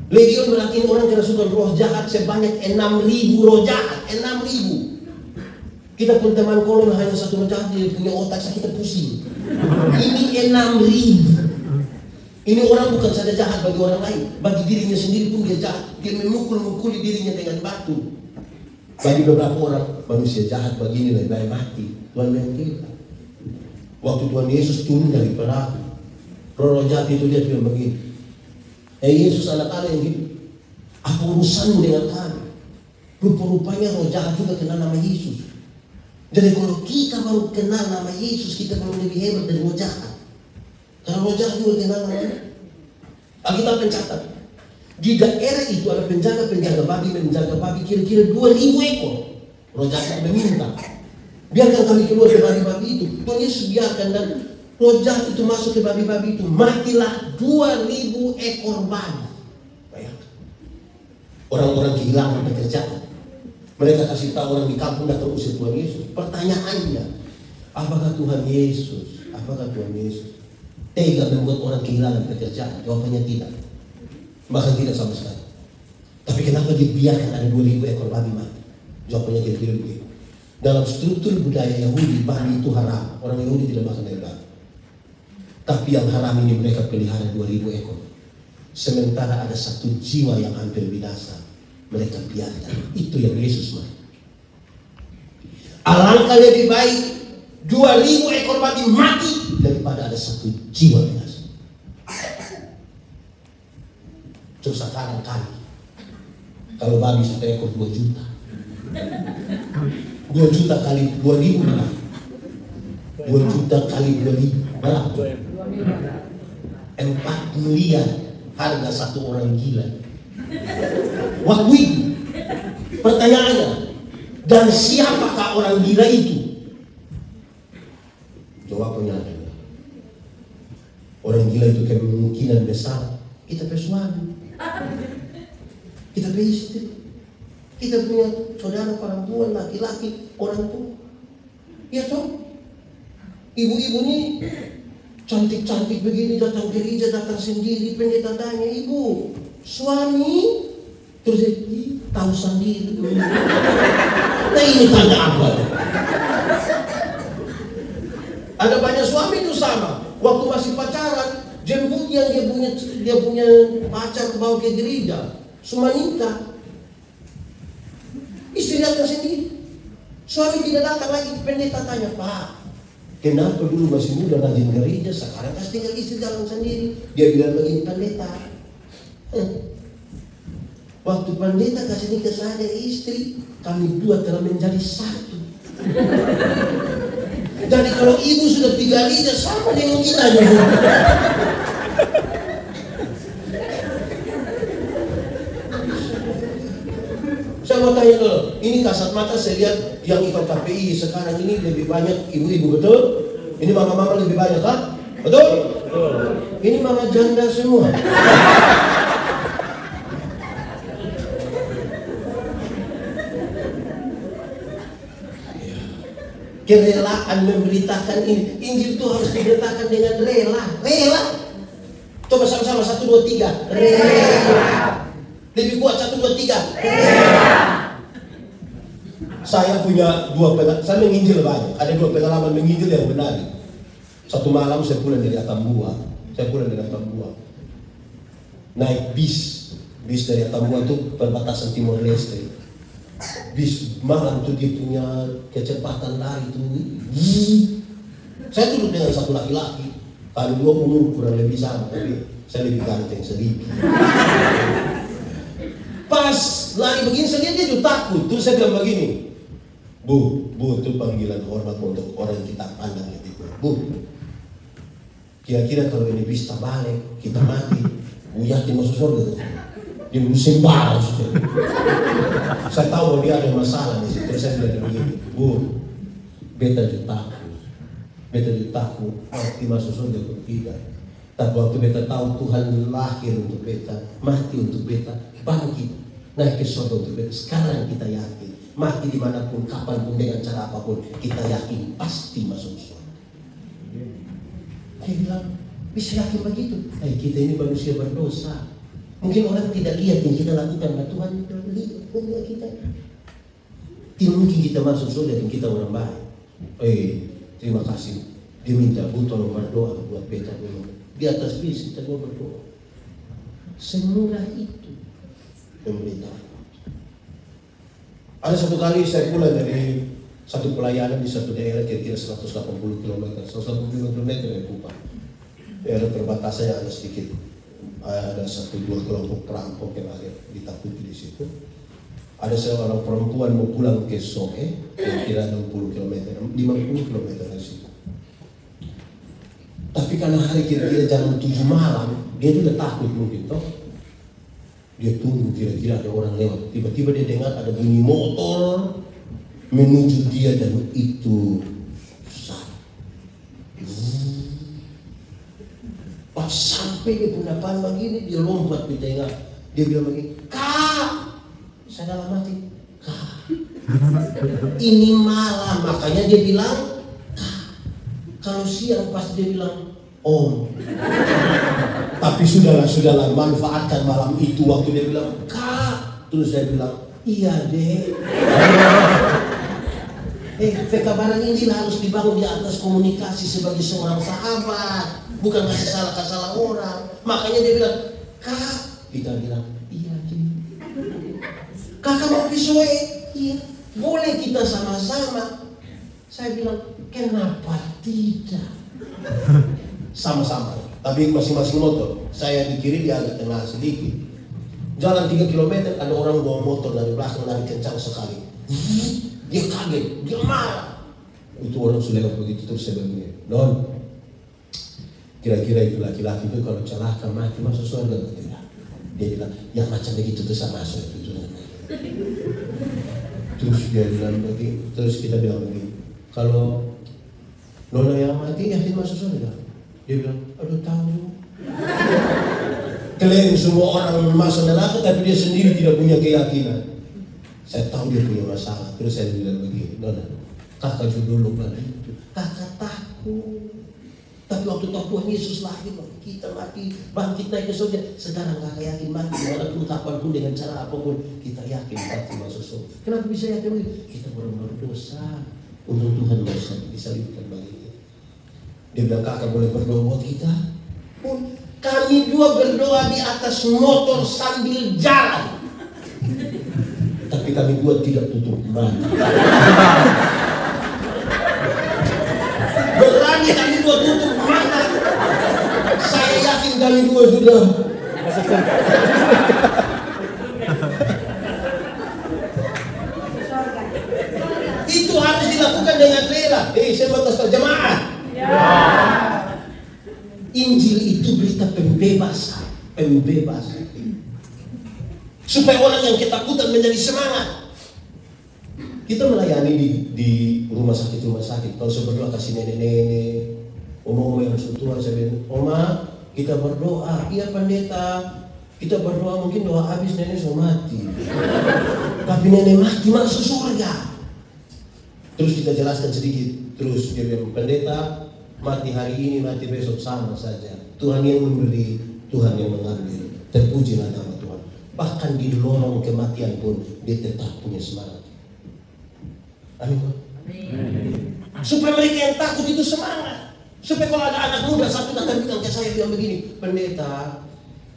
Speaker 1: Legion berarti orang kerasukan roh jahat sebanyak 6.000 roh jahat. 6.000. Kita pun teman kolon hanya satu roh jahat, dia punya otak kita pusing. Ini 6.000. Ini orang bukan saja jahat bagi orang lain, bagi dirinya sendiri pun dia jahat. Dia memukul-mukuli dirinya dengan batu. Bagi beberapa orang manusia jahat begini lebih baik mati. Tuhan yang kita. Waktu Tuhan Yesus turun dari perahu, roh jahat itu dia bilang begini, Yesus anak Allah yang hidup, apa urusanmu dengan kami? Rupa-rupanya roh jahat juga kenal nama Yesus. Jadi kalau kita baru kenal nama Yesus, kita baru lebih hebat dari roh jahat. Karena roh jahat juga kenal namanya. Alkitab mencatat di daerah itu ada penjaga babi kira-kira 2.000 ekor. Roh jahat meminta, biarkan kami keluar ke babi-babi itu. Tuhan Yesus biarkan dan roh jahat itu masuk ke babi-babi itu. Matilah 2.000 ekor babi. Bayangkan. Orang-orang kehilangan pekerjaan. Mereka kasih tahu orang di kampung datang usir Tuhan Yesus. Pertanyaannya, apakah Tuhan Yesus tega membuat orang kehilangan pekerjaan? Jawabannya tidak. Bahkan tidak sama sekali. Tapi kenapa dibiarkan ada 2.000 ekor babi mati? Jawabannya kira-kira begitu. Dalam struktur budaya Yahudi, babi itu haram. Orang Yahudi tidak makan dari babi. Tapi yang haram ini mereka pelihara 2.000 ekor. Sementara ada satu jiwa yang hampir binasa, mereka biarkan. Itu yang Yesus mau. Alangkah lebih baik 2.000 ekor babi mati daripada ada satu jiwa binasa. Terus sekarang kali Kalau babi 1 ekor 2 juta. 2 juta kali 2.000 berapa? 2 juta kali 2.000 berapa?
Speaker 3: 2 miliar.
Speaker 1: 4 miliar harga satu orang gila. Waktu itu pertanyaannya, dan siapakah orang gila itu? Jawabnya, orang gila itu kemungkinan besar kita punya suami, kita punya istri, kita punya saudara perempuan, laki-laki, orang tua. Ya toh, ibu-ibu ini cantik-cantik begini, datang gereja, datang sendiri, pendeta tanya, ibu, suami? Terus dia tahu sendiri. Nah ini tanda apa? Ada banyak suami itu sama. Waktu masih pacaran, jemput yang dia punya pacar bawa ke gereja, semua nikah. Istri datang sendiri. Suami tidak datang lagi, pendeta tanya, Pak, kenapa dulu masih muda rajin gereja, sekarang pasti tinggal istri jalan sendiri. Dia bilang begini, pendeta, waktu pendeta kasih nikah saya istri, kami dua telah menjadi satu. Jadi kalau ibu sudah tiga gereja sama dengan kita juga. Saya mau tanya dulu, ini kasat mata saya lihat yang ikut KPI sekarang ini lebih banyak ibu-ibu, betul? Ini mama-mama lebih banyak, kan? Betul? Betul. Ini mama janda semua. Kerelaan memberitakan ini. Injil itu harus diberitakan dengan rela. Rela. Coba sama-sama 1, 2, 3. Rela. Lebih kuat 1, 2, 3. Rela. Saya punya saya menginjil banyak. Ada 2 pengalaman menginjil yang menarik. Satu malam saya pulang dari Atambua. Naik bis dari Atambua itu perbatasan Timor Leste. Bis malam tuh dia punya kecepatan lari tuh. Saya duduk dengan satu laki-laki. Kali dua umur kurang lebih sama, tapi saya lebih ganteng sedikit. Pas lari begini saya dia juga takut. Terus saya bilang begini, Bu itu panggilan hormat untuk orang yang kita pandang itu. Bu, kira-kira kalau ini bis terbalik, kita mati, Bu yakin masuk surga tuh? Dia musim baru sudah. Saya tahu bahwa dia ada masalah di situ. Terus saya bilang begini, Bu, beta takut mati masuk surga pun tidak. Tapi waktu beta tahu Tuhan lahir untuk beta, mati untuk beta, bangkit, naik ke surga untuk beta. Sekarang kita yakin, mati dimanapun, kapanpun, dengan cara apapun, kita yakin pasti masuk surga. Dia bilang, bisa yakin begitu? Kita ini manusia berdosa. Mungkin orang tidak lihat yang kita lakukan, nah Tuhan lihat kita. Tidak mungkin kita masuk surga dan kita orang baik. Terima kasih. Dia minta Bu tolong berdoa buat beta dulu. Di atas bis kita mau berdoa. Semurah itu pemberitahuan. Ada satu kali saya pulang dari satu pelayanan di satu daerah kira-kira 180 km. 180 km dari Kupang. Daerah perbatasannya ada sedikit. Ada 1-2 kelompok perampok yang ada ditakuti di situ. Ada seorang perempuan mau pulang ke Soe, kira-kira 60 km, 50 km dari situ. Tapi karena hari kira-kira jam 7 malam, dia juga takut mungkin toh. Dia tunggu kira-kira ada orang lewat. Tiba-tiba dia dengar ada bunyi motor menuju dia dan itu besar. Pas sampai dia punya depan begini, dia lompat di tengah. Dia bilang begini, Kak, saya dalam hati, Kak, ini malam. Makanya dia bilang, Kak. Kalau siang pasti dia bilang, Om. Tapi sudahlah, manfaatkan malam itu. Waktu dia bilang, Kak, terus saya bilang, iya deh. Pekabaran Injil harus dibangun di atas komunikasi sebagai seorang sahabat. Bukan kasih salah orang. Makanya dia bilang, Kak, kita bilang, iya. Kakak mau Soe? Iya. Boleh kita sama-sama? Saya bilang, kenapa tidak? Sama-sama. Tapi masing-masing motor. Saya di kiri, dia agak tengah sedikit. Jalan 3 kilometer, ada orang bawa motor dari belakang lari kencang sekali. Dia kaget, dia marah. Itu orang sudah lewat begitu terus saya bilang, non, kira-kira itu laki-laki itu kalau celaka mati masuk surga atau tidak? Dia bilang, yang macam begitu itu sama masuk itu. Terus dia bilang begini, terus kita bilang begini, kalau nona yang mati yakin masuk surga? Dia bilang, aduh tahu. Klaim semua orang masuk neraka tapi dia sendiri tidak punya keyakinan. Saya tahu dia punya masalah. Terus saya bilang begini, nona, kakak dulu pada itu, kakak takut. Tapi waktu tahu Tuhan Yesus lahir, kita mati, bangkit naik ke surga. Sekarang kakak yakin mati, walaupun kapanpun dengan cara apapun, kita yakin pasti masuk surga. Kenapa bisa yakin begitu? Kita orang berdosa. Untuk Tuhan disalibkan bagi kita. Dia bilang kakak boleh berdoa buat kita. Pun kami dua berdoa di atas motor sambil jalan. Tapi kami dua tidak tutup mata. Berani kami dua tutup mata. Saya yakin kami dua sudah. Itu harus dilakukan dengan rela. Saya mau kasih jemaah. Injil itu berita pembebasan. Supaya orang yang ketakutan menjadi semangat. Kita melayani di rumah sakit. Kalau saya berdoa kasih nenek-nenek, oma-oma yang sudah tua, saya bilang, oma, kita berdoa. Iya pendeta, kita berdoa mungkin doa habis nenek sudah mati. Tapi nenek mati masuk surga. Terus kita jelaskan sedikit. Terus dia bilang, pendeta, mati hari ini, mati besok sama saja. Tuhan yang memberi, Tuhan yang mengambil. Terpujilah nama Tuhan. Bahkan di lorong kematian pun dia tetap punya semangat. Amin. Supaya mereka yang takut itu semangat. Supaya kalau ada anak muda satu datang bilang ke saya bilang begini, pendeta,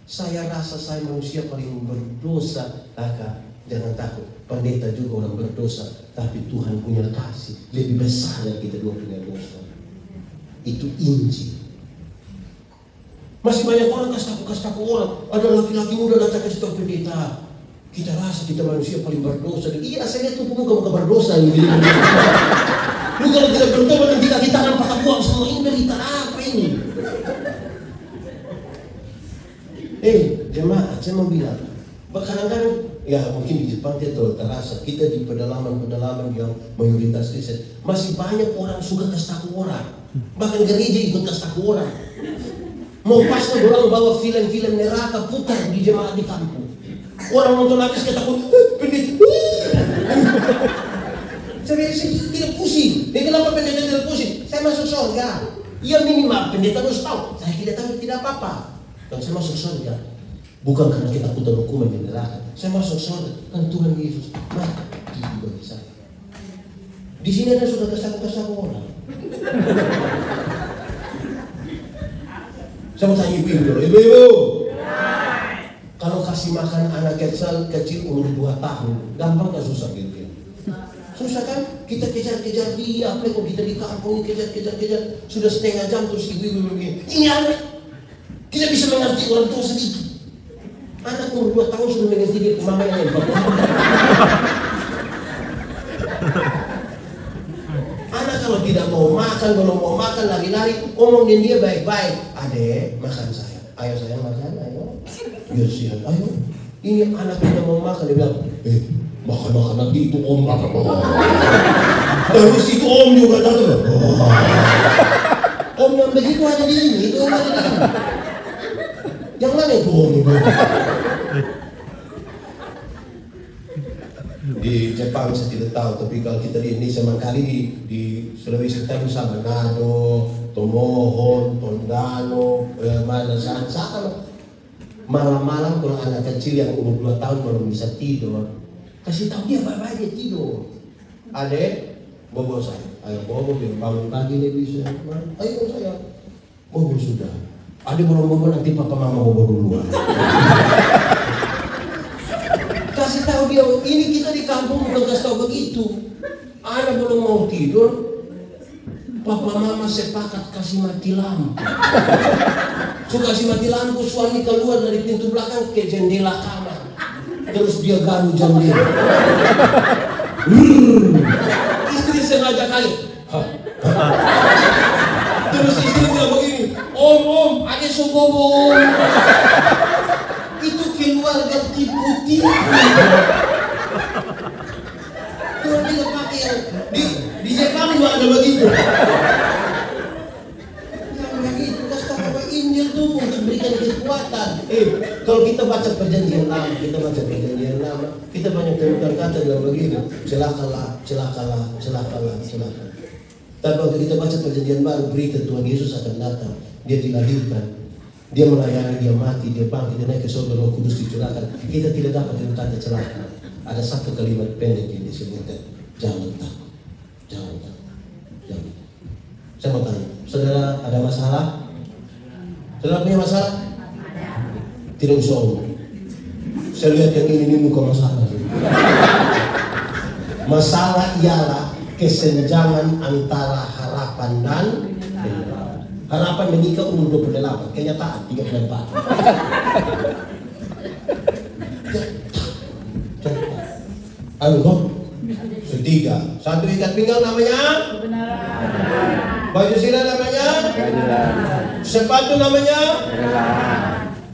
Speaker 1: saya rasa saya manusia paling berdosa. Kakak, jangan takut. Pendeta juga orang berdosa, tapi Tuhan punya kasih lebih besar dari kita dua punya dosa. Itu Injil. Masih banyak orang kasih tahu orang. Ada laki-laki muda datang kasih tahu pendeta, kita rasa kita manusia paling berdosa. Iya, saya lihat tuh muka berdosa ini. Lu kalau tidak bertobat nanti kaki tangan patah buang semua. Ini berita apa ini? Jemaat, saya mau bilang, kadang-kadang ya mungkin di Jepang kita terasa kita di pedalaman yang mayoritas Kristen masih banyak orang suka kasih tahu orang. Bahkan gereja ikut kasih tahu orang. Mau pastor orang bawa film-film neraka putar di jemaat di kampung. Orang nonton habis ketakut, pendeta. Saya tidak pusing. Dia kenapa pendeta tidak pusing? Saya masuk surga. Ya minimal pendeta harus tahu. Saya tidak tahu tidak apa-apa. Dan saya masuk surga. Bukan karena ketakutan hukuman di neraka. Saya masuk surga kan Tuhan Yesus mati bagi saya. Di sini ada sudah kesaku orang. Saya mau tanya ibu dulu. Ibu. Kalau kasih makan anak kecil umur 2 tahun, gampang gak susah gitu? Susah kan? Kita kejar-kejar dia, apalagi kalau kita di kampung kejar-kejar, sudah setengah jam terus ibu begini. Ini anak tidak bisa mengerti orang tua sedikit. Anak umur 2 tahun sudah mengerti dia mama yang hebat. Anak kalau tidak mau makan lari-lari, omong dia baik-baik. Adek, makan saya. Ayo sayang makan, ayo. Biar siang, ayo. Ini anak tidak mau makan, dia bilang, makan nanti itu om makan. Terus itu om juga datang. Om yang begitu ada di sini, itu om ada di sini. Yang mana itu om itu? Di Jepang saya tidak tahu, tapi kalau kita di Indonesia mangkali di Sulawesi Selatan sama Manado, Tomohon, Tondano, mana sana. Malam-malam kalau anak kecil yang umur 2 tahun belum bisa tidur, kasih tahu dia baik-baik dia tidur. Adek, bobo saya, ayo bobo bangun pagi dia bisa. Ayo saya, bobo sudah. Adek bobo nanti papa mama bobo duluan. Kasih tahu dia, ini kita di kampung bukan kasih tahu begitu. Anak belum mau tidur, papa mama sepakat kasih mati lampu. So kasih mati lampu, suami keluar dari pintu belakang ke jendela kamar. terus dia garu jendela. Istri sengaja kali. Terus istri bilang begini, om, ada sobobo. Itu keluarga tipu-tipu. Tuh dia pakai yang di Jepang juga ada begitu. Yang begitu, kasih tahu Injil tuh untuk berikan kekuatan. Kalau kita baca perjanjian lama, kita banyak temukan kata dalam begini, celakalah. Tapi waktu kita baca perjanjian baru, berita Tuhan Yesus akan datang. Dia dilahirkan, dia melayani, dia mati, dia bangkit, dia naik ke surga, Roh Kudus dicurahkan. Kita tidak dapat dengan kata celaka. Ada satu kalimat pendek yang disebutkan, jangan takut. Saya mau tanya, saudara ada masalah? Saudara punya masalah? Tidak usah omong. Saya lihat yang ini muka masalah. Masalah ialah kesenjangan antara harapan dan harapan menikah umur 28, kenyataan 34. Ayo kok, ketiga, satu ikat pinggang namanya
Speaker 3: Kebenaran.
Speaker 1: baju sirah namanya sepatu namanya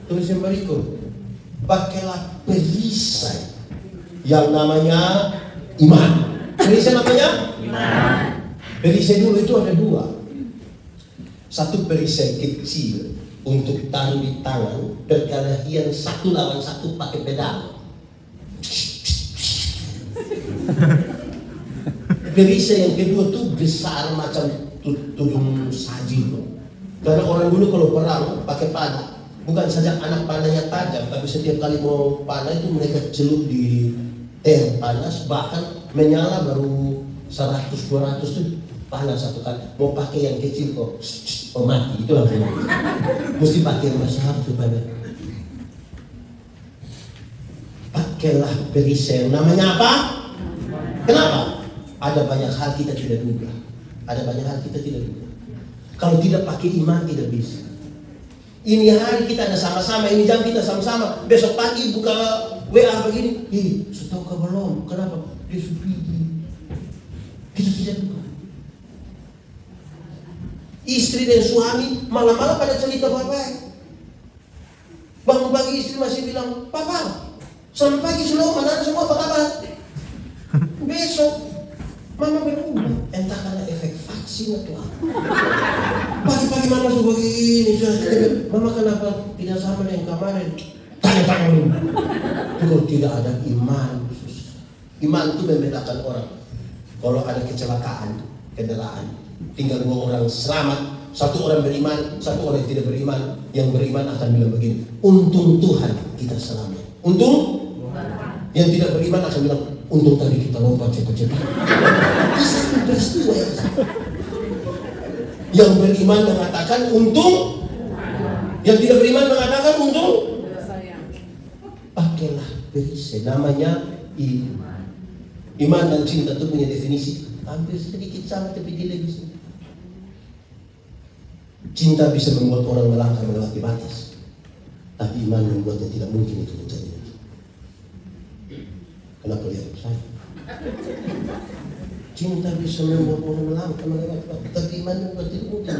Speaker 1: tulis yang berikut, pakailah perisai yang namanya iman. Perisai namanya perisai dulu itu ada dua. Satu perisai kecil untuk taruh di tangan, perkelahian satu lawan satu pakai pedang. Perisai yang kedua tuh besar macam tudung saji tuh. Karena orang dulu kalau perang pakai panah, bukan saja anak panahnya tajam, tapi setiap kali mau panah itu mereka celup di teh panas, bahkan menyala baru 100-200 tuh panas satu kali. Mau pakai yang kecil kok, mati itu langsung. Mesti pakai yang besar supaya. Pakailah perisai. Namanya apa? Kenapa? Ada banyak hal kita tidak duga. Kalau tidak pakai iman tidak bisa. Ini hari kita ada sama-sama, ini jam kita sama-sama. Besok pagi buka WA begini. Setahu kau belum? Kenapa? Dia supidi. Kita tidak duga. Istri dan suami malam-malam pada cerita baik-baik. Bangun pagi istri masih bilang, Papa, selamat pagi mana semua apa kabar? Besok Mama berubah, entah karena efek vaksin atau apa. Pagi-pagi Mama sudah begini, Mama kenapa tidak sama dengan kemarin? Tanya-tanya dulu. Kalau tidak ada iman, iman itu membedakan orang. Kalau ada kecelakaan, kendaraan, tinggal 2 orang selamat, 1 orang beriman, 1 orang tidak beriman. Yang beriman akan bilang begini, untung Tuhan kita selamat. Untung yang tidak beriman akan bilang, untung tadi kita lompat cepat-cepat. Bisa peristiwa ya. Yang beriman mengatakan untung, yang tidak beriman mengatakan untung. Pakailah perisai, namanya iman. Iman dan cinta itu punya definisi hampir sedikit sama tapi tidak bisa. Cinta bisa membuat orang melangkah melewati batas, tapi iman membuatnya tidak mungkin itu terjadi. Kenapa lihat saya? Cinta bisa membuat orang melangkah melewati batas, tapi iman membuat tidak mungkin.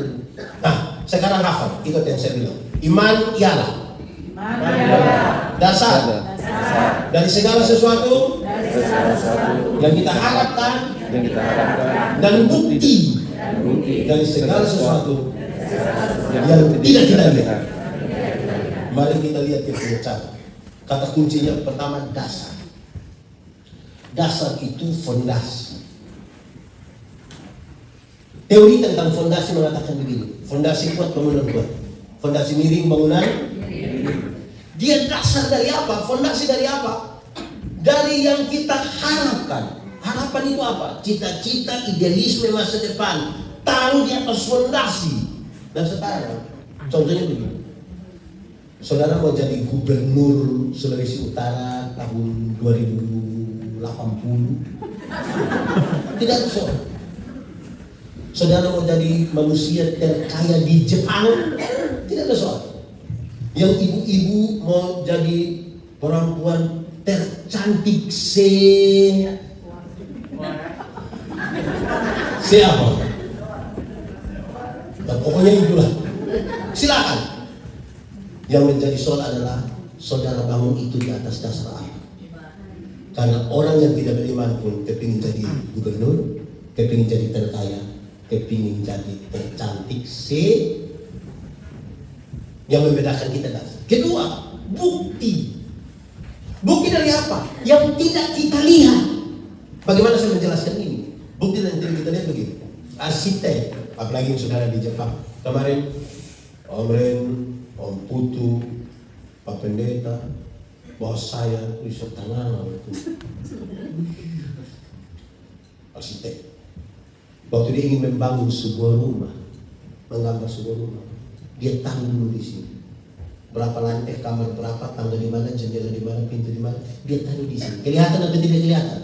Speaker 1: Nah, sekarang hafal, ikut yang saya bilang. Iman ialah dasar dari segala sesuatu yang kita harapkan dan bukti dari segala sesuatu yang tidak kita lihat. Mari kita lihat yang punya cara. Kata kuncinya pertama dasar. Dasar itu fondasi. Teori tentang fondasi mengatakan begini: fondasi kuat, bangunan kuat. Fondasi miring, bangunan. Dia dasar dari apa? Fondasi dari apa? Dari yang kita harapkan. Harapan itu apa? Cita-cita, idealisme masa depan. Taruh di atas fondasi. Dan sekarang, contohnya begini. Saudara mau jadi gubernur Sulawesi Utara tahun 2080? Tidak bisa. Saudara mau jadi manusia terkaya di Jepang? Tidak ada soal. Yang ibu-ibu mau jadi perempuan tercantik siapa? Nah, pokoknya itulah. Silakan. Yang menjadi soal adalah saudara bangun itu di atas dasar apa? Karena orang yang tidak beriman pun kepingin jadi gubernur, kepingin jadi terkaya, kepingin jadi tercantik yang membedakan kita dari. Kedua, bukti. Bukti dari apa? Yang tidak kita lihat. Bagaimana saya menjelaskan ini? Bukti yang tidak kita lihat begini. Arsitek, apalagi yang saudara di Jepang. Kemarin Om Ren, Om Putu, Pak Pendeta, bos saya riset tangan itu arsitek. Waktu dia ingin membangun sebuah rumah, menggambar sebuah rumah, dia tahu dulu di sini berapa lantai, kamar berapa, tangga di mana, jendela di mana, pintu di mana, dia tahu di sini. Kelihatan atau tidak kelihatan?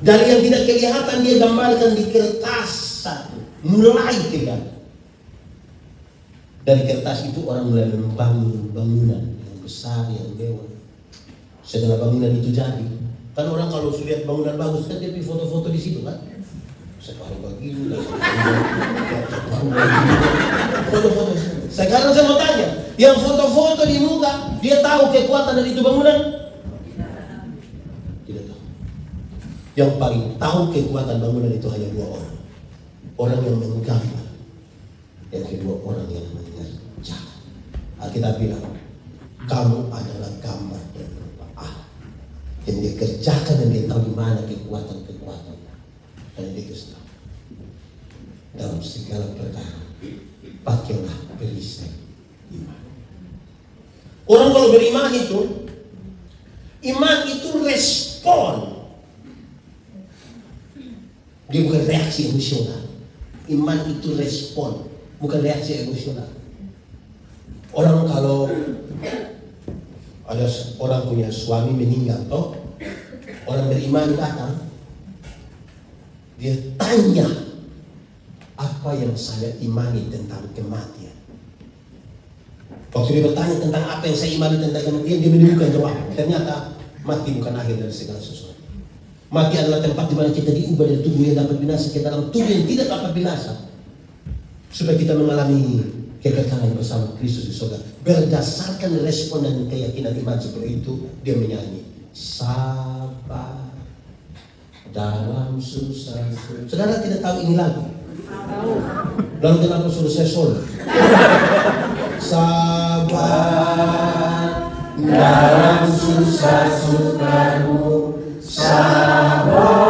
Speaker 1: Dari yang tidak kelihatan dia gambarkan di kertas satu, mulai kelihatan. Dari kertas itu orang mulai membangun bangunan yang besar, yang mewah. Setelah bangunan itu jadi, kan orang kalau sudah lihat bangunan bagus kan dia pilih foto-foto di situ kan. Sekarang begini, foto-foto. Sekarang saya mau tanya, yang foto-foto di muka, dia tahu kekuatan dari itu bangunan? Tidak tahu. Yang paling tahu kekuatan bangunan itu hanya dua orang. Orang yang menggambar, yang kedua orang yang mengerjakan. Alkitab bilang, kamu adalah gambar dan rupa Allah. Yang dia kerjakan dan dia tahu di mana kekuatan-kekuatan. Dan dia kesal. Dalam segala perkara, pakailah perisai iman. Orang kalau beriman itu, iman itu respon. Dia bukan reaksi emosional. Iman itu respon, bukan reaksi emosional. Orang kalau ada orang punya suami meninggal, toh orang beriman datang, dia tanya apa yang saya imani tentang kematian. Waktu dia bertanya tentang apa yang saya imani tentang kematian, dia menemukan jawab. Ternyata mati bukan akhir dari segala sesuatu. Mati adalah tempat di mana kita diubah dari tubuh yang dapat binasa ke dalam tubuh yang tidak dapat binasa, supaya kita mengalami kekekalan bersama Kristus di surga. Berdasarkan respon dan keyakinan iman seperti itu, dia menyanyi sabar dalam susah. Saudara tidak tahu ini lagu? Lalu kenapa suruh saya solo? Sabar dalam susah sukamu, sabar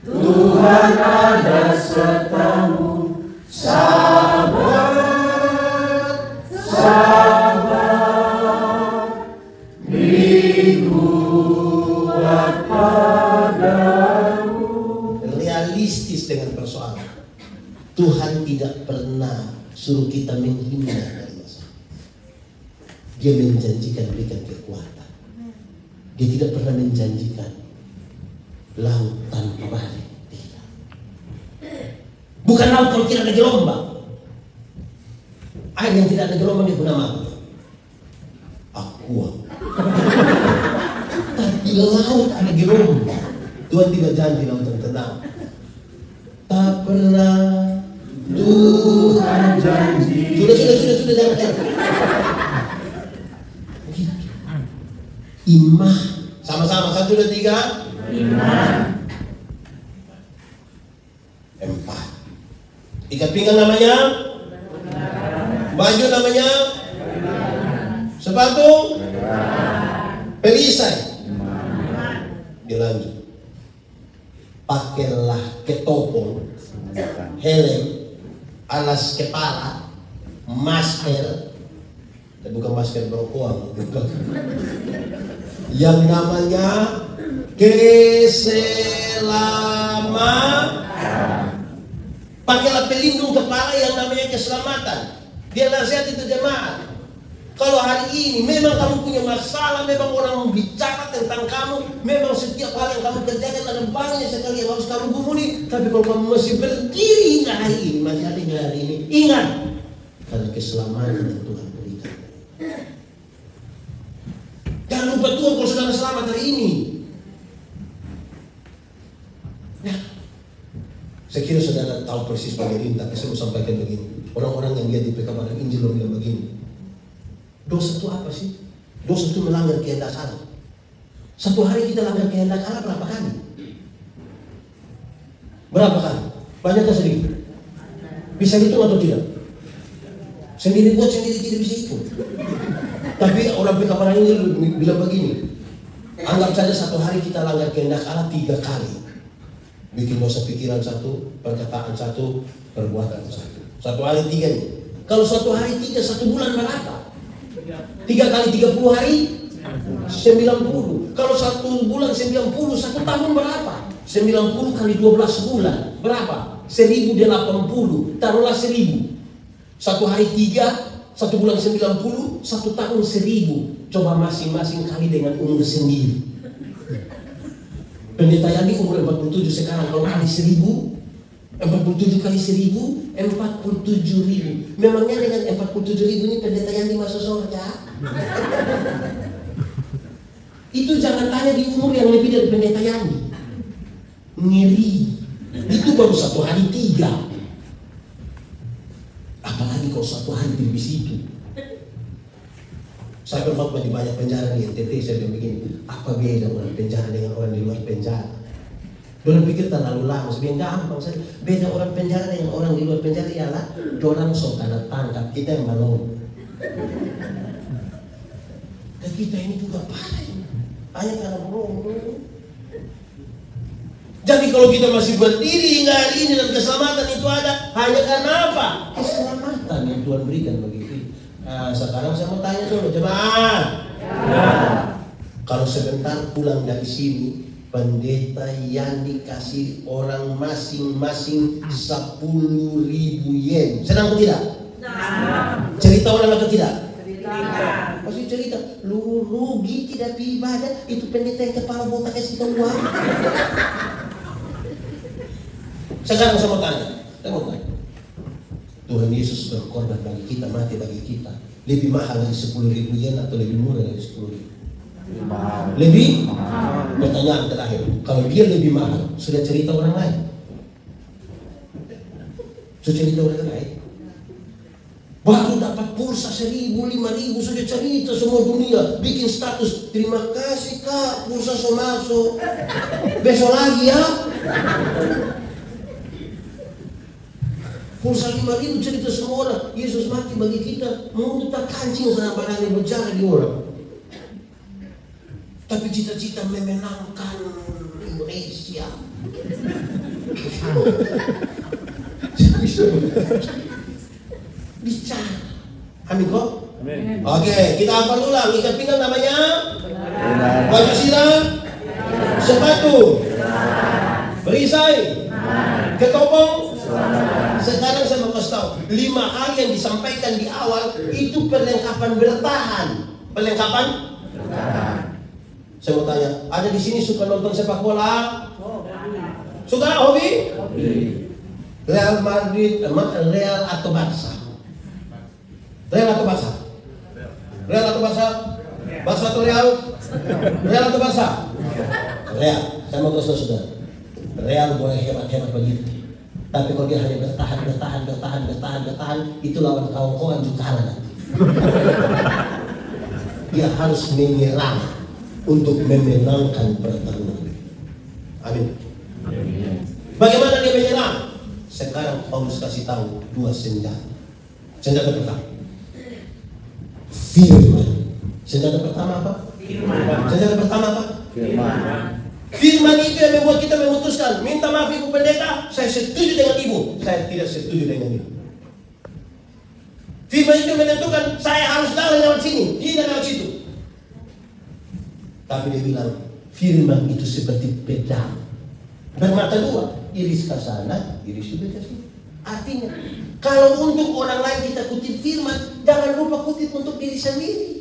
Speaker 1: Tuhan ada sertamu, sabar dibuat padamu. Realistis dengan persoalan. Tuhan tidak pernah suruh kita menghindar dari masalah. Dia menjanjikan berikan kekuatan. Dia tidak pernah menjanjikan laut tanpa badai. Tidak. Bukan laut kalau tidak ada gelombang. Air yang tidak ada gelombang dia guna apa? Aqua. Tapi laut ada gelombang. Tuhan tidak janji laut yang tenang. Tak pernah Tuhan janji. Sudah jangan. Iman. Sama-sama 1, 2, 3. Iman. 4. Ikat pinggang namanya? Baju namanya? Sepatu? Perisai? Dilanjut. Pakailah ketopong, helm, alas kepala, masker. Bukan masker berkuang, yang namanya keselamatan. Pakailah pelindung kepala yang namanya keselamatan. Dia nasihat itu jemaat. Kalau hari ini memang kamu punya masalah, memang orang bicara tentang kamu, memang setiap hal yang kamu kerjakan ada banyak sekali yang harus kamu gumuli. Tapi kalau kamu masih berdiri hingga hari ini, masih ada hingga hari ini, ingat, karena keselamatan yang Tuhan berikan. Ya. Saya kira saudara tahu persis begini, tapi saya mau sampaikan begini. Orang-orang yang lihat di pekabaran Injil bilang begini. Dosa itu apa sih? Dosa itu melanggar kehendak Allah. Satu hari kita langgar kehendak Allah berapa kali? Berapa kali? Banyak atau sedikit? Bisa hitung atau tidak? Sendiri buat sendiri tidak bisa hitung. Tapi orang pekabaran Injil bilang begini. Anggap saja satu hari kita langgar kehendak Allah 3 kali. Bikin dosa pikiran 1, perkataan 1, perbuatan 1. Satu hari 3 nih. Kalau satu hari 3, 1 bulan berapa? 3 kali 30 hari 90. Kalau 1 bulan 90, 1 tahun berapa? 90 kali 12 bulan berapa? 1080. Taruhlah 1000. Satu hari 3, 1 bulan 90, 1 tahun 1000. Coba masing-masing kali dengan umur sendiri. Pendeta Yani umur 47 sekarang, kalau kali 1000, 47 kali 1000, 47.000. Memangnya dengan 47.000 ini pendeta Yani masuk surga? Itu jangan tanya di umur yang lebih dari pendeta Yani. Ngeri. Itu baru 1 hari 3. Apalagi kalau 1 hari di situ. Saya berkhotbah di banyak penjara di NTT, saya bilang begini, apa beda orang penjara dengan orang di luar penjara? Dorang pikir terlalu lama, saya bilang gampang saja. Beda orang penjara dengan orang di luar penjara ialah dorang sok karena tangkap, kita yang balon. Dan kita ini juga parah ini, hanya karena bohong. Jadi kalau kita masih berdiri hingga hari ini dan keselamatan itu ada, hanya karena apa? Keselamatan yang Tuhan berikan bagi kita. Nah, sekarang saya mau tanya dulu, jemaat. Ya. Kalau sebentar pulang dari sini, pendeta yang dikasih orang masing-masing 10.000 yen. Senang atau tidak? Senang. Cerita orang atau tidak? Cerita. Pasti cerita. Lu rugi tidak beribadah, itu pendeta yang kepala botak kasih kita uang. Sekarang saya mau tanya. Tuhan Yesus berkorban bagi kita, mati bagi kita. Lebih mahal dari 10.000 yen atau lebih murah dari 10.000? Lebih mahal. Pertanyaan terakhir, kalau dia lebih mahal, sudah cerita orang lain? Sudah cerita orang lain? Baru dapat pulsa 1.000, 5.000, sudah cerita semua dunia, bikin status, terima kasih kak, pulsa so masuk, besok lagi ya. Pulsa 5.000 cerita semua orang, Yesus mati bagi kita, mulut tak kancing sana barangnya berjalan di orang. Tapi cita-cita memenangkan Indonesia. Bicara. Amin kok? Amin. Oke, kita hafal ulang. Ikat pinggang namanya? Baju silang? Sepatu? Perisai? Ketopong? Sekarang saya mau kasih tahu 5 hal yang disampaikan di awal itu perlengkapan bertahan. Perlengkapan? Bertahan. Saya mau tanya, ada di sini suka nonton sepak bola? Suka hobi? Real Madrid, Real atau Barca? Real atau Barca? Real atau Barca? Barca atau Real? Real atau Barca? Real. Saya mau kasih tahu saudara, Real boleh hebat-hebat begitu. Tapi kalau dia hanya bertahan, itu lawan kawan-kawan juga kalah nanti. Dia harus menyerang untuk memenangkan pertarungan. Amin. Bagaimana dia menyerang? Sekarang Paulus kasih tahu 2 senjata. Senjata pertama, firman. Senjata pertama apa? Firman. Senjata pertama apa? Firman. Firman itu yang membuat kita memutuskan, minta maaf ibu pendeta, saya setuju dengan ibu, saya tidak setuju dengan ibu. Firman itu menentukan, saya harus jalan lewat sini, tidak lewat situ. Tapi dia bilang, firman itu seperti pedang, bermata 2, iris ke sana, iris juga ke sini. Artinya, kalau untuk orang lain kita kutip firman, jangan lupa kutip untuk diri sendiri.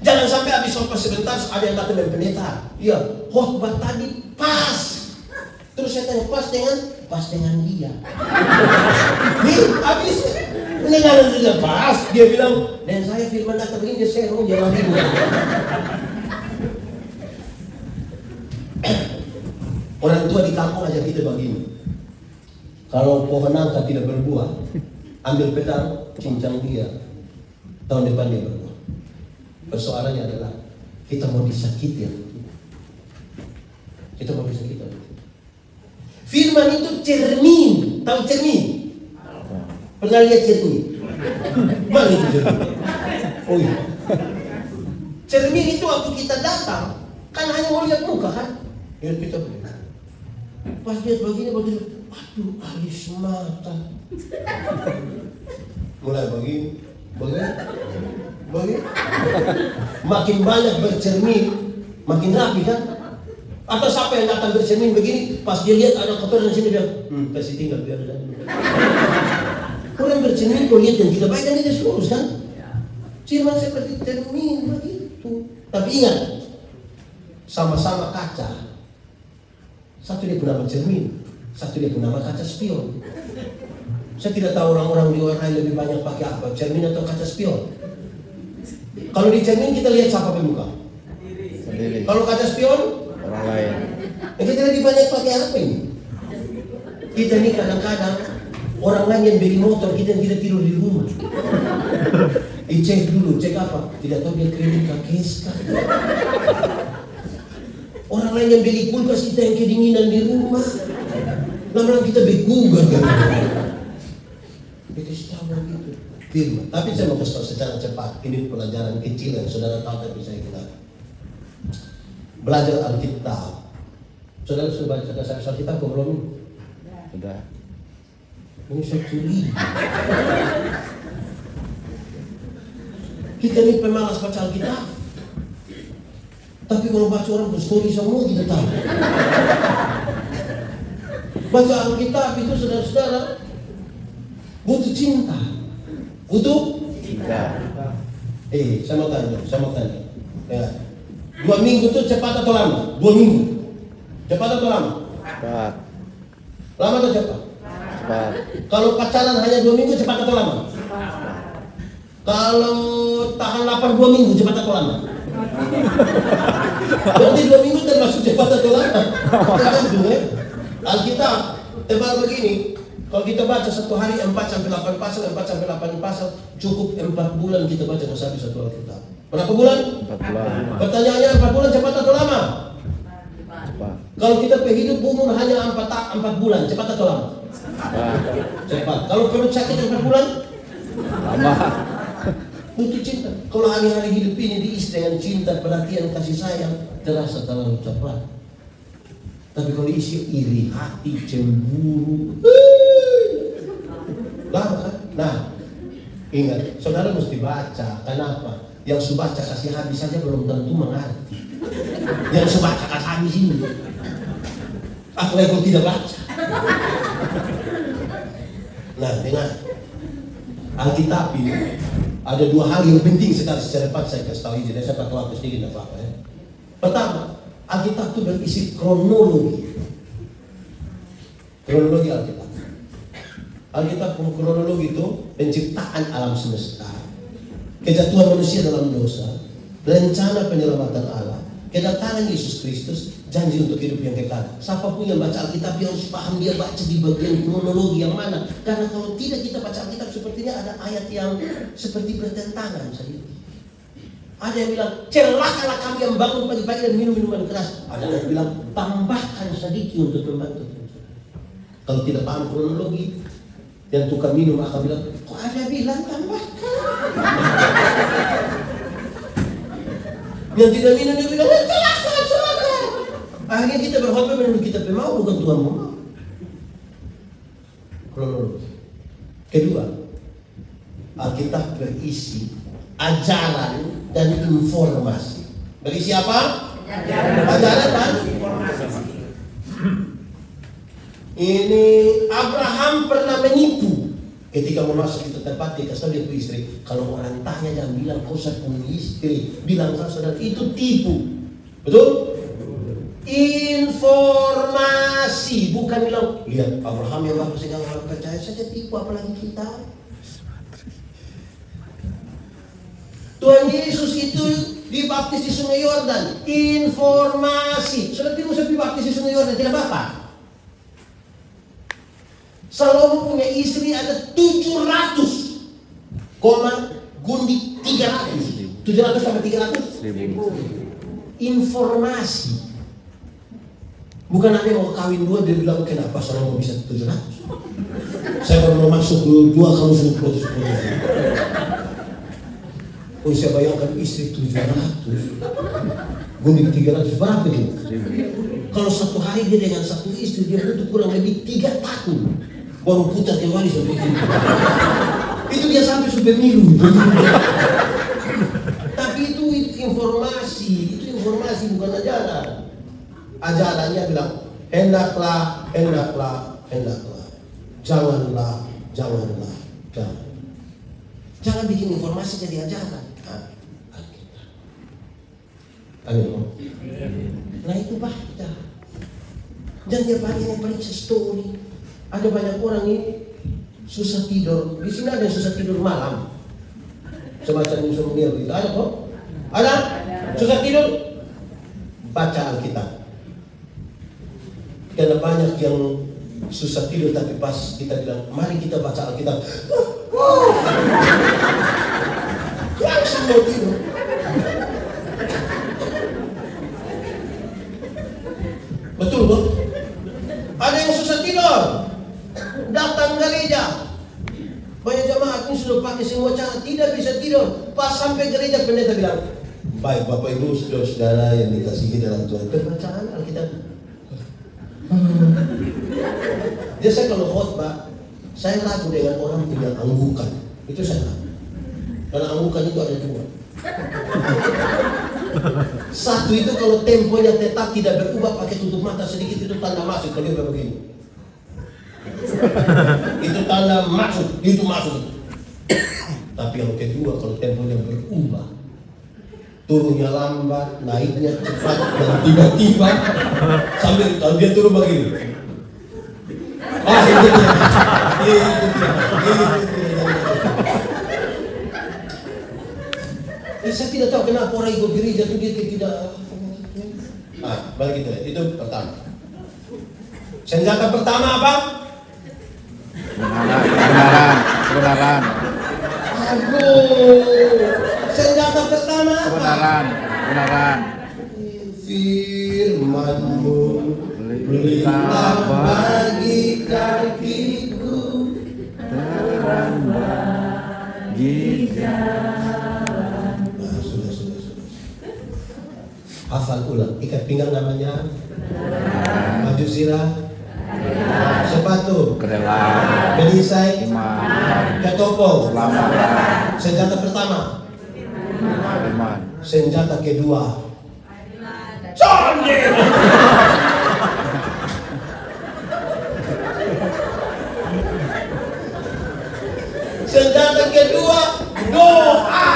Speaker 1: Jangan sampai habis khotbah sebentar ada yang datang dari pendeta. Iya, khotbah tadi pas. Terus saya tanya, pas dengan dia. Nih, habis mendengar dia pas. Dia bilang, dan saya firman datang begini, saya mau jalan ibu.
Speaker 4: Orang tua di kampung aja kita begini. Kalau pohon nangka tidak berbuah, ambil pedang, cincang dia. Tahun depan dia berbuah. Persoalannya adalah kita mau disakiti. Kita mau disakiti. Firman itu cermin. Tahu cermin? Pernah lihat cermin? Mana itu cermin? Oh iya. Cermin itu waktu kita datang, kan hanya mau lihat muka kan? Lihat kita begini. Pas lihat begini, aduh alis mata. Mulai begini. Makin banyak bercermin, makin rapi kan? Atau siapa yang datang bercermin begini, pas dia lihat ada kotoran di sini dia, kasih tinggal biar ada. Orang bercermin kau lihat yang tidak baik kan dia lurus kan? Firman seperti cermin begitu. Tapi ingat, sama-sama kaca. Satu dia bernama cermin, satu dia bernama kaca spion. Saya tidak tahu orang-orang di luar lain lebih banyak pakai apa, cermin atau kaca spion. Kalau di cermin kita lihat siapa pemuka.
Speaker 2: Sendiri.
Speaker 4: Kalau kaca spion,
Speaker 2: Orang lain.
Speaker 4: kita lebih banyak pakai apa ini? Kita ini kadang-kadang orang lain yang beli motor, kita yang tidak tidur di rumah. Cek dulu, cek apa? Tidak tahu dia kredit KKS kan? Orang lain yang beli kulkas, kita yang kedinginan di rumah. Lama-lama kita begugar kan? Kita tahu gitu. Firman. Tapi saya mau kasih tahu secara cepat. Ini pelajaran kecil yang saudara tahu tapi saya kenal. Belajar Alkitab. Saudara sudah baca Alkitab kok belum?
Speaker 2: Sudah.
Speaker 4: Ini saya curi. Kita ini pemalas baca Alkitab. Tapi kalau baca orang story semua kita tahu. Baca Alkitab itu saudara-saudara butuh cinta. Butuh
Speaker 2: Cinta.
Speaker 4: saya mau tanya. Ya. 2 minggu itu cepat atau lama? 2 minggu. Cepat atau lama?
Speaker 2: Cepat.
Speaker 4: Lama atau cepat?
Speaker 2: Cepat.
Speaker 4: Kalau pacaran hanya 2 minggu cepat atau lama? Kalau tahan lapar 2 minggu cepat atau lama? Berarti 2 minggu termasuk cepat atau lama? Tergantung ya. Alkitab tebal begini. Kalau kita baca satu hari 4 sampai 8 pasal, 4 sampai 8 pasal, cukup 4 bulan kita baca habis satu Alkitab. Berapa bulan?
Speaker 2: 4 bulan.
Speaker 4: Pertanyaannya 4 bulan cepat atau lama?
Speaker 2: Cepat.
Speaker 4: Kalau kita hidup umur hanya 4 bulan, cepat atau lama?
Speaker 2: Cepat.
Speaker 4: Cepat. Kalau perut sakit 4 bulan?
Speaker 2: Lama.
Speaker 4: Butuh cinta. Kalau hari-hari hidup ini diisi dengan cinta, perhatian, kasih sayang, terasa terlalu cepat. Tapi kalau diisi iri hati, cemburu, lama kan? Nah, ingat, saudara mesti baca. Kenapa? Yang subaca kasih habis saja belum tentu mengerti. Yang subaca kasih habis ini, apalagi kalau tidak baca. Nah, dengar. Alkitab ini ada 2 hal yang penting sekali secara cepat saya kasih tahu ini. Saya pakai waktu sedikit tidak apa-apa ya. Pertama, Alkitab itu berisi kronologi. Kronologi Alkitab. Alkitab kronologi itu penciptaan alam semesta, kejatuhan manusia dalam dosa, rencana penyelamatan Allah, kedatangan Yesus Kristus, janji untuk hidup yang kekal. Siapapun yang baca Alkitab dia harus paham dia baca di bagian kronologi yang mana. Karena kalau tidak kita baca Alkitab sepertinya ada ayat yang seperti bertentangan sedikit. Ada yang bilang celakalah kami yang bangun pagi-pagi dan minum minuman keras. Ada yang bilang tambahkan sedikit untuk membantu. Kalau tidak paham kronologi, yang tukang minum akan bilang kok ada bilang tambahkan. Yang tidak minum dia bilang celaka. Akhirnya kita berkhotbah menurut kita mau bukan Tuhan mau. Kronologi. Kedua, Alkitab berisi ajaran dan informasi. Berisi apa? Ajaran dan informasi. Ini Abraham pernah menipu ketika mau masuk itu tempat dia kasih dia istri. Kalau orang tanya jangan bilang kau saya punya istri, bilang saudara itu tipu. Betul? Informasi, bukan bilang lihat Abraham yang bagus segala orang percaya saja tipu, apalagi kita. Tuhan Yesus itu dibaptis di Sungai Yordan. Informasi. Sudah tidak usah dibaptis di Sungai Yordan, tidak apa-apa. Salomo punya istri ada 700, gundik 300. 700 sampai 300. Informasi. Bukan ada yang mau kawin dua, dia bilang kenapa Salomo bisa 700. Saya baru mau masuk dua kamu sudah protes. Oh, saya bayangkan istri 700, gundik 300, berapa itu? Kalau satu hari dia dengan satu istri, dia butuh kurang lebih 3 tahun baru putar kembali sampai itu. Itu dia sampai sudah milu. Tapi itu informasi bukan ajaran. Ajarannya bilang hendaklah, janganlah. Jangan bikin informasi jadi ajaran. Amin. Nah itu baca. Jangan tiap hari yang periksa story. Ada banyak orang ini susah tidur. Di sini ada yang susah tidur malam. Semacam insomnia gitu. Ada kok? Ada? Susah tidur? Baca Alkitab. Karena banyak yang susah tidur, tapi pas kita bilang mari kita baca Alkitab, langsung mau tidur. Betul kok? Ada yang susah tidur, datang gereja. Banyak jemaat ini sudah pakai semua cara, tidak bisa tidur. Pas sampai gereja pendeta bilang, baik Bapak Ibu saudara yang dikasihi dalam Tuhan, bacaan Alkitab. Biasa kalau khotbah, saya ragu dengan orang punya anggukan. Itu saya ragu. Karena anggukan itu ada 2. Satu itu kalau temponya tetap tidak berubah, pakai tutup mata sedikit, itu tanda masuk. Kalau dia begini, itu tanda masuk, itu masuk. Tapi yang kedua, kalau temponya berubah, turunnya lambat, naiknya cepat, dan tiba-tiba sambil dia turun begini. Itu dia. Saya tidak tahu kenapa orang ikut gereja itu dia tidak. Balik itu pertama. Senjata pertama apa?
Speaker 2: Kebenaran.
Speaker 4: Aduh. Senjata pertama apa?
Speaker 2: Kebenaran.
Speaker 4: Firman-Mu pelita bagi kakiku, terang bagi jalan. Sudah. Hafal ulang. Ikat pinggang namanya. Baju zirah. Sepatu.
Speaker 2: Kerelaan.
Speaker 4: Perisai.
Speaker 2: Iman.
Speaker 4: Ketopong.
Speaker 2: Keselamatan.
Speaker 4: Senjata pertama.
Speaker 2: Iman.
Speaker 4: Senjata kedua. Sonde. Senjata kedua, doa.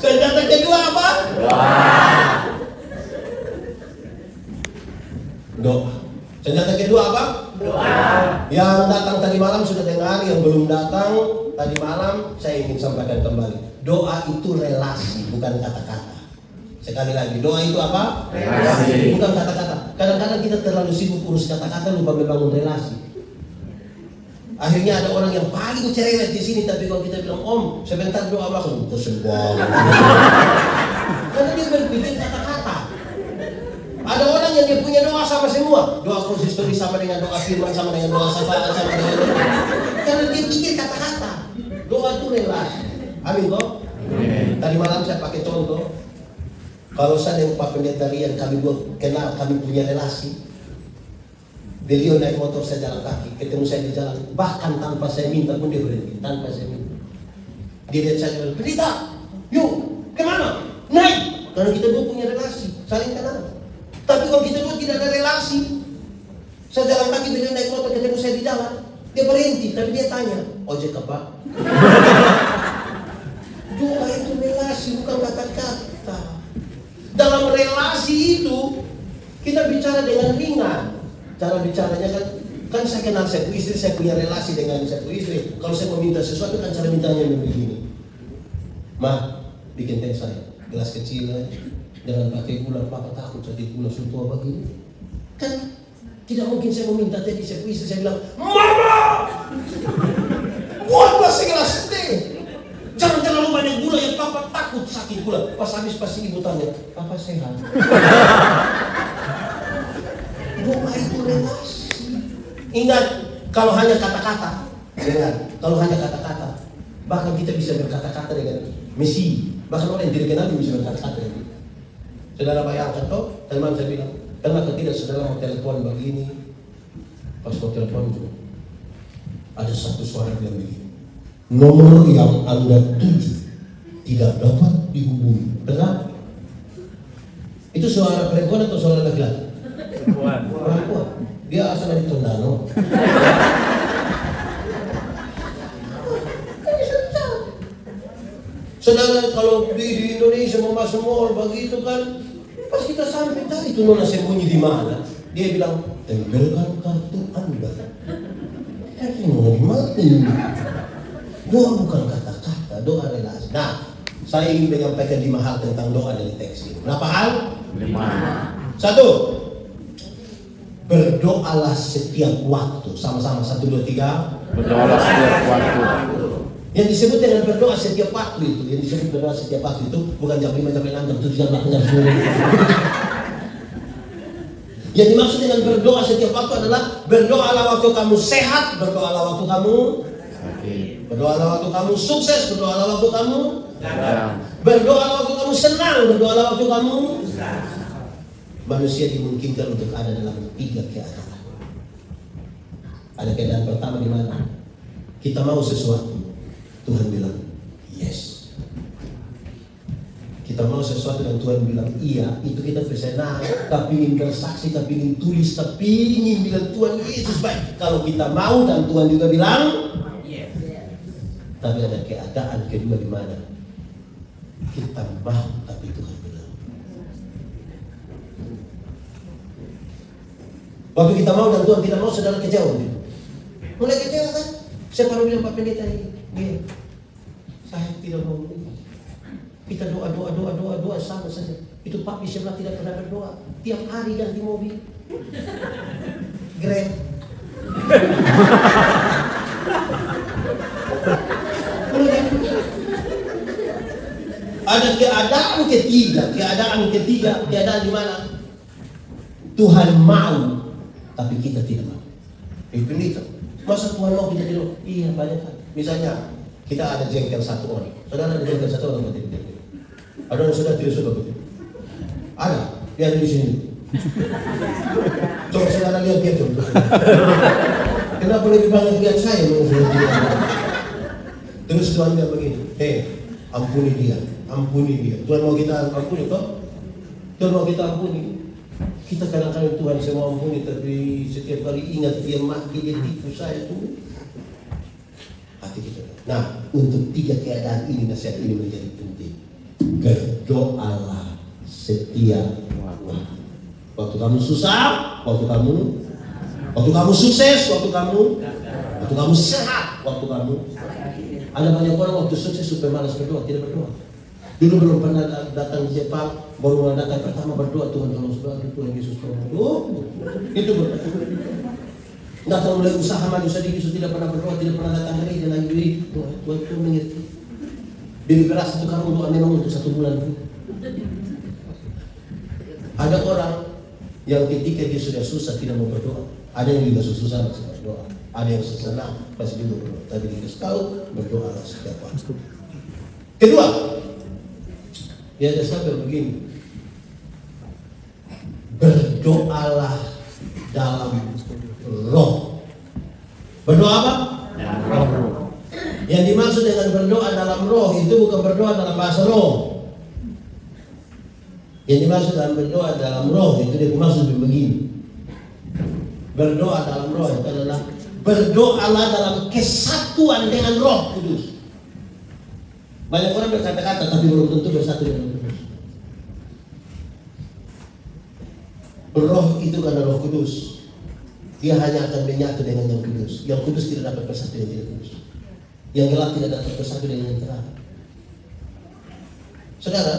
Speaker 4: Senjata kedua apa? Doa. Senjata kedua apa? Doa. Yang datang tadi malam sudah dengar, yang belum datang tadi malam saya ingin sampaikan kembali. Doa itu relasi, bukan kata-kata. Sekali lagi, doa itu apa? Relasi, bukan kata-kata. Kadang-kadang kita terlalu sibuk urus kata-kata, lupa membangun relasi. Akhirnya ada orang yang paling cerewet di sini, tapi kalau kita bilang, Om, sebentar doa langsung kesembuhan. Karena dia berpikir kata-kata. Ada orang yang dia punya doa sama semua. Doa konsistori sama dengan doa firman, sama dengan doa syafaat, sama dengan doa. Karena dia pikir kata-kata. Doa itu relasi. Amin kok? Tadi malam saya pakai contoh. Kalau saya dengan Pak Pendeta Rian, kami dua kenal, kami punya relasi. Beliau naik motor, saya jalan kaki, ketemu saya di jalan, bahkan tanpa saya minta pun dia berhenti, tanpa saya minta. Dia lihat saya bilang, Pendeta, yuk, kemana? Naik! Karena kita dua punya relasi, saling kenal. Tapi kalau kita dua tidak ada relasi, saya jalan kaki, beliau naik motor, ketemu saya di jalan, dia berhenti, tapi dia tanya, ojek apa? Doa itu relasi, bukan kata-kata. Dalam relasi itu kita bicara dengan ringan. Cara bicaranya kan saya kenal saya punya istri, saya punya relasi dengan saya punya istri. Kalau saya mau minta sesuatu kan cara mintanya begini. Ma, bikin teh saya. gelas kecil aja. Jangan pakai gula, papa takut saya gula suntua begini. Kan tidak mungkin saya meminta tadi saya istri saya bilang, Mama, buatlah segelas teh. Jangan terlalu banyak gula ya, papa takut sakit gula. Pas habis pasti ibu tanya, papa sehat? Doa itu relasi. Ingat, kalau hanya kata-kata, kalau hanya kata-kata, bahkan kita bisa berkata-kata dengan Messi. Bahkan orang yang tidak kenal bisa berkata-kata dengan kita. Saudara bayangkan toh, teman saya bilang, karena tidak saudara mau telepon begini, pas mau telepon juga ada satu suara yang begini, nomor yang Anda tuju tidak dapat dihubungi. Benar? Itu suara perempuan atau suara laki-laki? Perempuan. Dia asal dari Tondano. Saudara, kalau di Indonesia mau masuk mall begitu kan, pas kita sampai tadi itu nona sembunyi di mana? Dia bilang, tempelkan kartu Anda. Tapi nona di mana ini? Doa bukan kata-kata, doa relasi. Nah, saya ingin menyampaikan 5 hal tentang doa dari teks ini. Berapa hal?
Speaker 2: 5.
Speaker 4: 1. Berdoalah setiap waktu. Sama-sama 1, 2, 3.
Speaker 2: Berdoalah setiap waktu.
Speaker 4: Yang disebut dengan berdoa setiap waktu itu, yang disebut berdoa setiap waktu itu bukan jam 5, jam 6, jam 7, jam 8, jam 9. Yang dimaksud dengan berdoa setiap waktu adalah berdoalah waktu kamu sehat, berdoalah waktu kamu
Speaker 2: Sakit.
Speaker 4: berdoalah waktu kamu sukses, berdoalah waktu kamu
Speaker 2: Gagal.
Speaker 4: berdoalah waktu kamu senang, berdoalah waktu kamu manusia dimungkinkan untuk ada dalam 3 keadaan. Ada keadaan pertama di mana kita mau sesuatu, Tuhan bilang yes. Kita mau sesuatu dan Tuhan bilang iya, itu kita bersenang, tapi ingin bersaksi, tapi ingin tulis, tapi ingin bilang Tuhan Yesus baik. Kalau kita mau dan Tuhan juga bilang yes. Tapi ada keadaan kedua di mana kita mau tapi Tuhan bilang. Waktu kita mau dan Tuhan tidak mau, saudara kecewa. Mulai kecewa kan? Saya baru bilang Pak Pendeta ini, saya tidak mau ini. Kita doa sama saja. Itu Pak Bishop tidak pernah berdoa. Tiap hari ganti mobil. Grab. Ada keadaan ketiga, keadaan di mana Tuhan mau, tapi kita tidak mau. Pendeta, masa Tuhan mau kita tidak mau? Iya banyak kan. Misalnya kita ada jengkel 1 orang. Saudara ada jengkel 1 orang betul. Ada yang sudah tidak suka betul. Ada, dia ada di sini. Coba saudara lihat dia coba. Kenapa lebih banyak lihat saya? Terus Tuhan bilang begini, ampuni dia. Tuhan mau kita ampuni toh? Tuhan mau kita ampuni. Kita kadang-kadang Tuhan saya mau ampuni, tapi setiap kali ingat dia mati, dia tipu saya tuh. Hati kita. Nah, untuk 3 keadaan ini nasihat ini menjadi penting. Berdoalah setiap waktu. Waktu kamu susah, waktu kamu sukses, waktu kamu sehat, waktu kamu. Ada banyak orang waktu sukses supaya malas berdoa, tidak berdoa. Dulu belum pernah datang di Jepang, baru datang pertama berdoa, Tuhan tolong saudara, Tuhan Yesus tolong. Itu berdoa. Datang mulai usaha maju sedikit, tidak pernah berdoa, tidak pernah datang gereja lagi. Tuhan mengerti. Beli beras itu karung doa memang untuk 1 bulan. Ada orang yang ketika dia sudah susah tidak mau berdoa. Ada yang juga susah masih berdoa. Ada yang senang masih juga berdoa. Tapi dikasih tahu berdoalah setiap waktu. Kedua, dia ada sampai begini. Berdoalah dalam roh. Berdoa apa?
Speaker 2: Dalam roh.
Speaker 4: Yang dimaksud dengan berdoa dalam roh itu bukan berdoa dalam bahasa roh. Yang dimaksud dalam berdoa dalam roh itu dia dimaksud begini. Berdoa dalam roh itu adalah berdoalah dalam kesatuan dengan Roh Kudus. Banyak orang berkata-kata tapi belum tentu bersatu dengan Roh Kudus. Roh itu karena Roh Kudus. Dia hanya akan menyatu dengan yang kudus. Yang kudus tidak dapat bersatu dengan yang kudus. Yang gelap tidak dapat bersatu dengan yang terang. Saudara,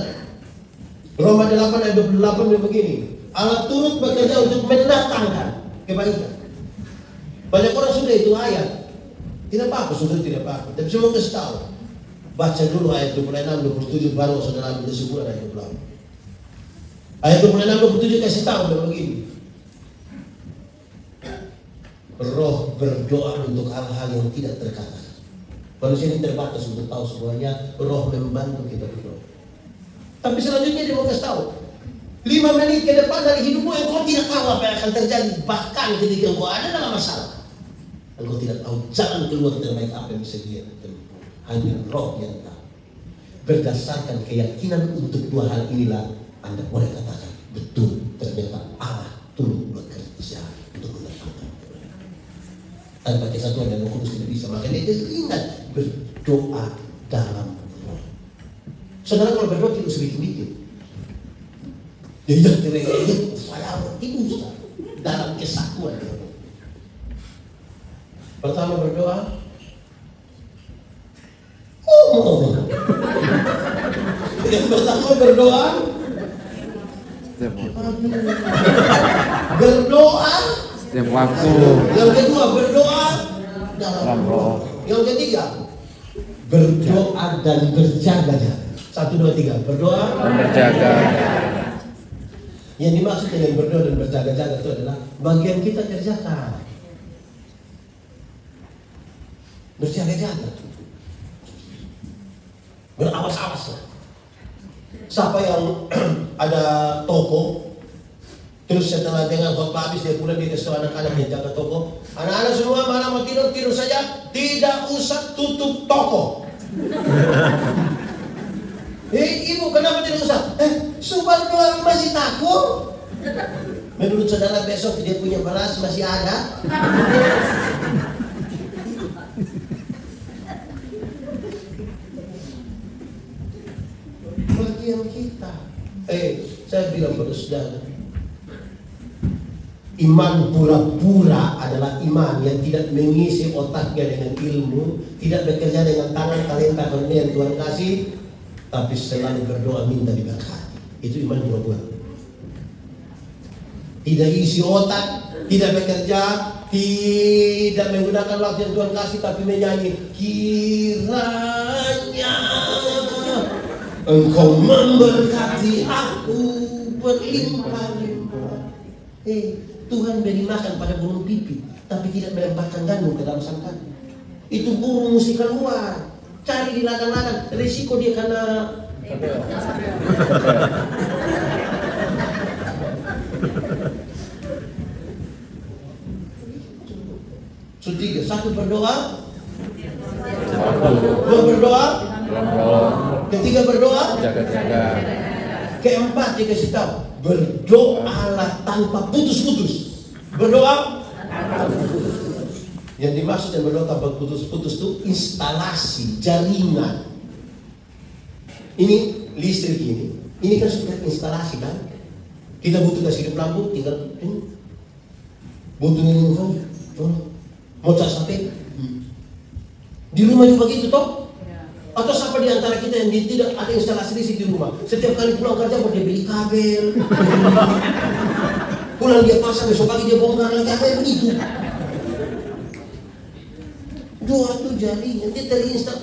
Speaker 4: Roma 8 ayat 28 dia begini. Allah turut bekerja untuk mendatangkan kebaikan. Banyak orang sudah itu ayat. Tidak apa-apa, sudah tidak apa-apa. Tapi saya mau kasih tahu. Baca dulu ayat 26, 27 baru saudara ambil kesimpulan ayat 28. Ayat 26, 27 kasih tahu dia begini. Roh berdoa untuk hal-hal yang tidak terkata. Manusia ini terbatas untuk tahu semuanya. Roh membantu kita berdoa. Tapi selanjutnya dia mau kasih tahu 5 menit ke depan dari hidupmu engkau tidak tahu apa yang akan terjadi. Bahkan ketika engkau ada dalam masalah, engkau tidak tahu jalan keluar terbaik apa yang bisa dia tempuh. Hanya roh yang tahu. Berdasarkan keyakinan untuk 2 hal inilah Anda boleh katakan betul ternyata Allah turut bekerja untuk mendatangkan kebenaran. Tanpa kesatuan dan Roh Kudus tidak bisa. Makanya dia ingat berdoa dalam roh. Saudara kalau berdoa tidak usah bikin-bikin. Jadi jangan saya itu Ustaz dalam kesatuan. Pertama berdoa. Yang pertama berdoa. Berdoa.
Speaker 2: Setiap waktu.
Speaker 4: Yang kedua berdoa dalam roh. Yang ketiga berdoa dan berjaga-jaga. 1, 2, 3 berdoa
Speaker 2: Dan berjaga.
Speaker 4: Yang dimaksud dengan berdoa dan berjaga-jaga itu adalah bagian kita kerjakan. Berjaga-jaga. Berawas-awas lah. Siapa yang ada toko, terus setelah dengar khotbah habis dia pulang dia kasih anak-anak yang jaga toko. Anak-anak semua malam mau tidur saja, tidak usah tutup toko. Ibu kenapa tidak usah? Subhanallah masih takut. Menurut saudara besok dia punya beras masih ada? Bagian kita. Saya bilang pada saudara, iman pura-pura adalah iman yang tidak mengisi otaknya dengan ilmu, tidak bekerja dengan tangan talenta yang Tuhan kasih, tapi selalu berdoa minta diberkati. Itu iman pura-pura. Tidak isi otak, tidak bekerja, tidak menggunakan waktu yang Tuhan kasih, tapi menyanyi kiranya Engkau memberkati aku berlimpah-limpah. Tuhan beri makan pada burung pipit, tapi tidak melemparkan gandum ke dalam sangkar. Itu burung mesti keluar. Cari di ladang-ladang, risiko dia kena Ketiga, 1 berdoa, 2 berdoa, ketiga berdoa,
Speaker 2: Jaga-jaga.
Speaker 4: keempat dikasih tahu berdoalah tanpa putus-putus. Berdoa yang dimaksud yang berdoa tanpa putus-putus itu instalasi jaringan. Ini listrik ini kan sudah instalasi kan. Kita butuh kasih lampu, tinggal ini. Butuh ini mau cas HP. Di rumah juga gitu toh. Atau siapa di antara kita yang tidak ada instalasi listrik di rumah? Setiap kali pulang kerja dia beli kabel. Pulang dia pasang, besok pagi dia bongkar lagi, apa yang begitu? Doa itu jaringan, dia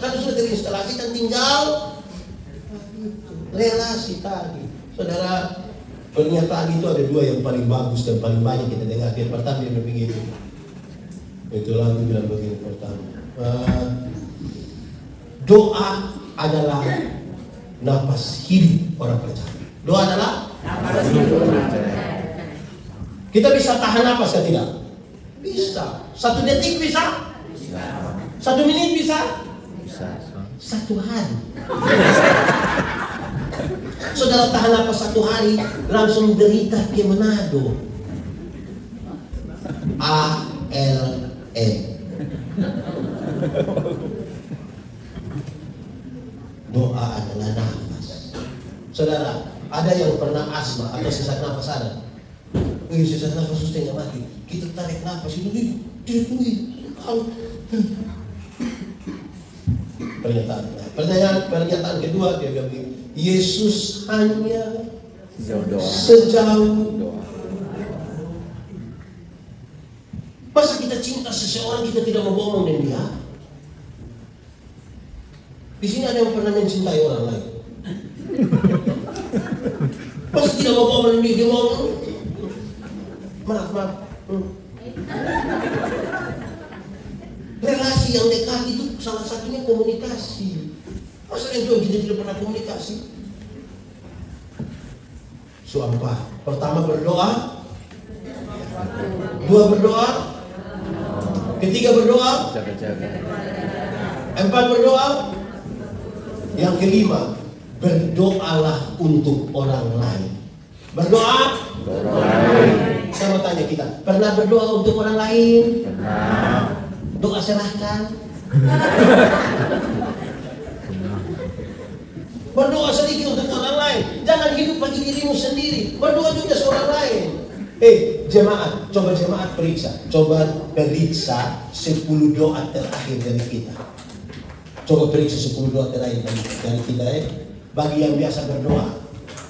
Speaker 4: kalau sudah terinstalasi kan tinggal relasi tadi. Saudara, pernyataan itu ada 2 yang paling bagus dan paling banyak kita dengar. Yang pertama dia begitu. Itu lagu bilang begini pertama. Doa adalah napas hidup orang percaya. Doa adalah napas hidup orang percaya. Kita bisa tahan napas atau tidak? Bisa. 1 detik bisa? Bisa. 1 menit bisa?
Speaker 2: Bisa.
Speaker 4: 1 hari. Saudara tahan napas 1 hari, langsung derita ke Manado. ALM. Doa adalah nafas. Saudara, ada yang pernah asma atau sesak nafas ada? Sesak nafas susah nggak mati. Kita tarik nafas ini, tidak tunggu. Pernyataan kedua dia bilang, Yesus hanya
Speaker 2: Jauh doa.
Speaker 4: Sejauh.
Speaker 2: Doa.
Speaker 4: Masa kita cinta seseorang kita tidak mau ngomong dengan dia? Di sini ada yang pernah mencintai orang lain. Masa tidak mau ngomong dengan dia ngomong? Maaf. Relasi yang dekat itu salah satunya komunikasi. Masa yang kita tidak pernah komunikasi? Suampah. Pertama berdoa. Dua berdoa. Ketiga berdoa.
Speaker 2: Jaga-jaga.
Speaker 4: Empat berdoa. Yang kelima, berdoalah untuk orang lain. Berdoa. Saya mau tanya kita, pernah berdoa untuk orang lain?
Speaker 2: Pernah.
Speaker 4: Doa serahkan. Berdoa sedikit untuk orang lain. Jangan hidup bagi dirimu sendiri. Berdoa juga seorang lain. Jemaat, coba jemaat periksa. Coba periksa 10 doa terakhir dari kita. Coba periksa 10 doa terakhir dari kita. Bagi yang biasa berdoa.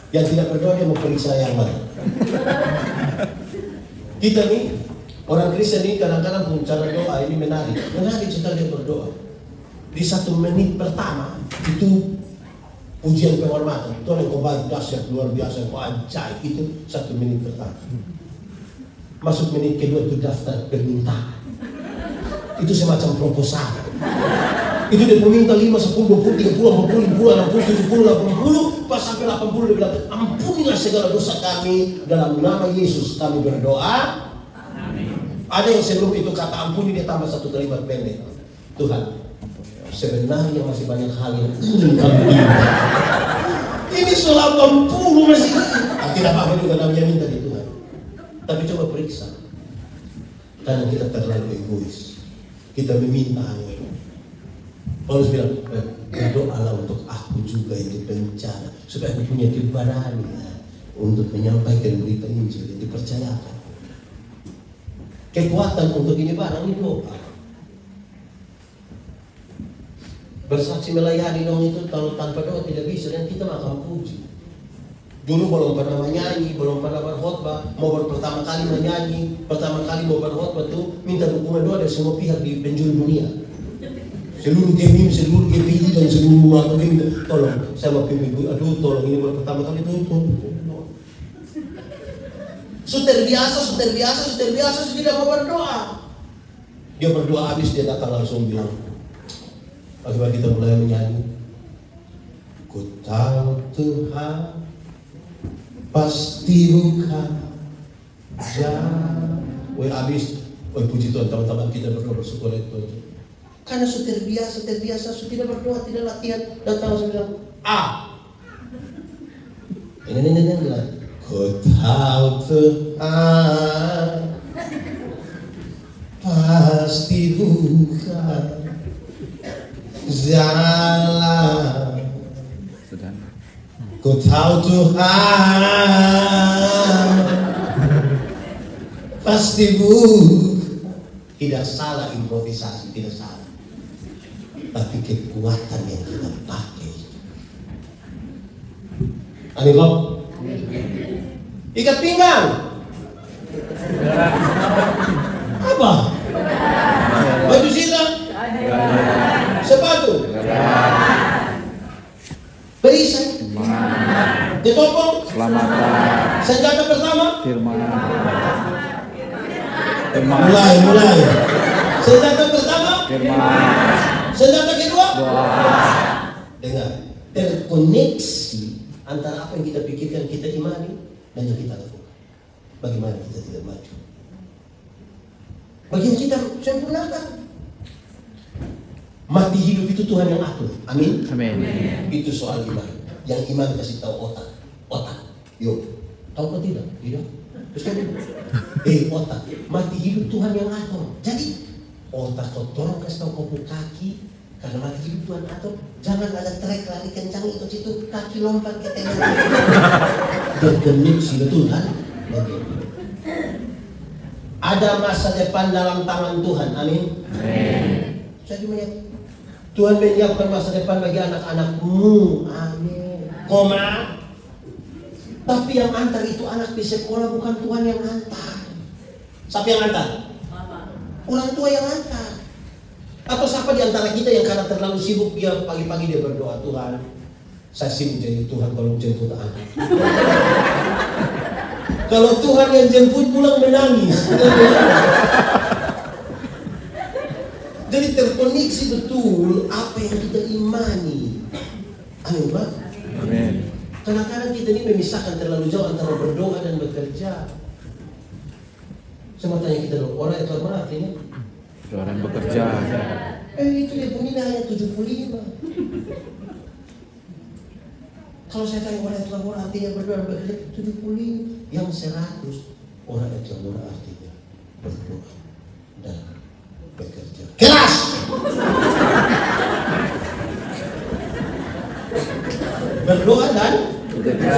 Speaker 4: Yang tidak berdoa dia mau periksa yang mana. Kita nih, orang Kristen nih kadang-kadang pun cara doa ini menarik. Menarik sekali dia berdoa. Di 1 menit pertama itu pujian penghormatan. Tuhan yang kau baik, dahsyat, luar biasa, kau ajaib. Itu 1 menit pertama. Masuk menit kedua itu daftar permintaan. Itu semacam proposal. Itu dia meminta 5, 10, 20, 30, 40, 50, 60, 70, 80. Pas sampai 80 dia bilang, ampunilah segala dosa kami. Dalam nama Yesus kami berdoa. Amin. Ada yang sebelum itu kata ampuni dia tambah 1 kalimat pendek. Tuhan, sebenarnya masih banyak hal yang ingin kami minta. Ini 80 masih. Tidak apa-apa juga namanya minta di Tuhan. Tapi coba periksa. Karena kita terlalu egois. Kita meminta hanya. Paulus bilang, berdoalah untuk aku juga itu bencana. Supaya aku punya keberanian untuk menyampaikan berita Injil yang dipercayakan. Kekuatan untuk ini barang ini doa. Bersaksi melayani dong itu kalau tanpa doa tidak bisa dan kita akan puji. Dulu belum pernah menyanyi, belum pernah berkhotbah, mau pertama kali menyanyi, pertama kali mau berkhotbah tuh minta dukungan doa dari semua pihak di penjuru dunia. Seluruh GMIM, seluruh GPI dan seluruh warga minta tolong, saya mau pimpin, aduh tolong ini baru pertama kali tuh. Sudah biasa, sudah mau berdoa. Dia berdoa habis dia datang langsung bilang, akibat kita mulai menyanyi, ku tahu Tuhan pasti bukan jalan. Habis, puji Tuhan teman-teman kita berdoa bersyukur itu. Karena sudah biasa, sudah tidak berdoa, tidak latihan, datang langsung bilang, ini bilang, ku tahu Tuhan pasti bukan jalan. Ku tahu Tuhan pasti tidak salah improvisasi, tidak salah. Tapi kekuatan yang kita pakai. Amin kok? Ikat pinggang. Apa? Baju silang. Sepatu. Perisai. Ditopong.
Speaker 2: Selamatan.
Speaker 4: Senjata pertama.
Speaker 2: Firman.
Speaker 4: Mulai. Senjata pertama.
Speaker 2: Firman.
Speaker 4: Senjata kedua.
Speaker 2: Doa.
Speaker 4: Dengar. Terkoneksi antara apa yang kita pikirkan, kita imani, dan yang kita lakukan. Bagaimana kita tidak maju? Bagi yang kita sempurnakan. Mati hidup itu Tuhan yang atur. Amin.
Speaker 2: Amin.
Speaker 4: Itu soal iman. Yang iman kasih tahu otak. Yuk. Tahu apa tidak? Tidak. Terus kan otak. Mati hidup Tuhan yang atur. Jadi otak kau tolong kasih tahu kau kaki. Karena mati hidup Tuhan atur. Jangan ada trek lari kencang ikut situ, kaki lompat ke tengah. Terkoneksi Tuhan. Ada masa depan dalam tangan Tuhan. Amin. Saya melihat Tuhan menyiapkan masa depan bagi anak-anakmu. Amin. Koma. Tapi yang antar itu anak di sekolah, bukan Tuhan yang antar. Siapa yang antar? Orang tua yang antar. Atau siapa di antara kita yang karena terlalu sibuk, dia pagi-pagi dia berdoa, Tuhan, saya sibuk jadi Tuhan tolong jemput anak. Kalau Tuhan yang jemput pulang menangis. Jadi terkoneksi betul apa yang kita imani. Amin, Pak?
Speaker 2: Amin.
Speaker 4: Kadang-kadang kita ini memisahkan terlalu jauh antara berdoa dan bekerja. Saya mau tanya kita dulu, orang itu apa artinya?
Speaker 2: Orang bekerja.
Speaker 4: Itu dia bunyinya hanya 75. Kalau saya tanya orang itu apa artinya berdoa dan bekerja, 75. Yang 100 orang itu apa artinya berdoa dan bekerja. Keras! Berdoa dan
Speaker 2: Bekerja.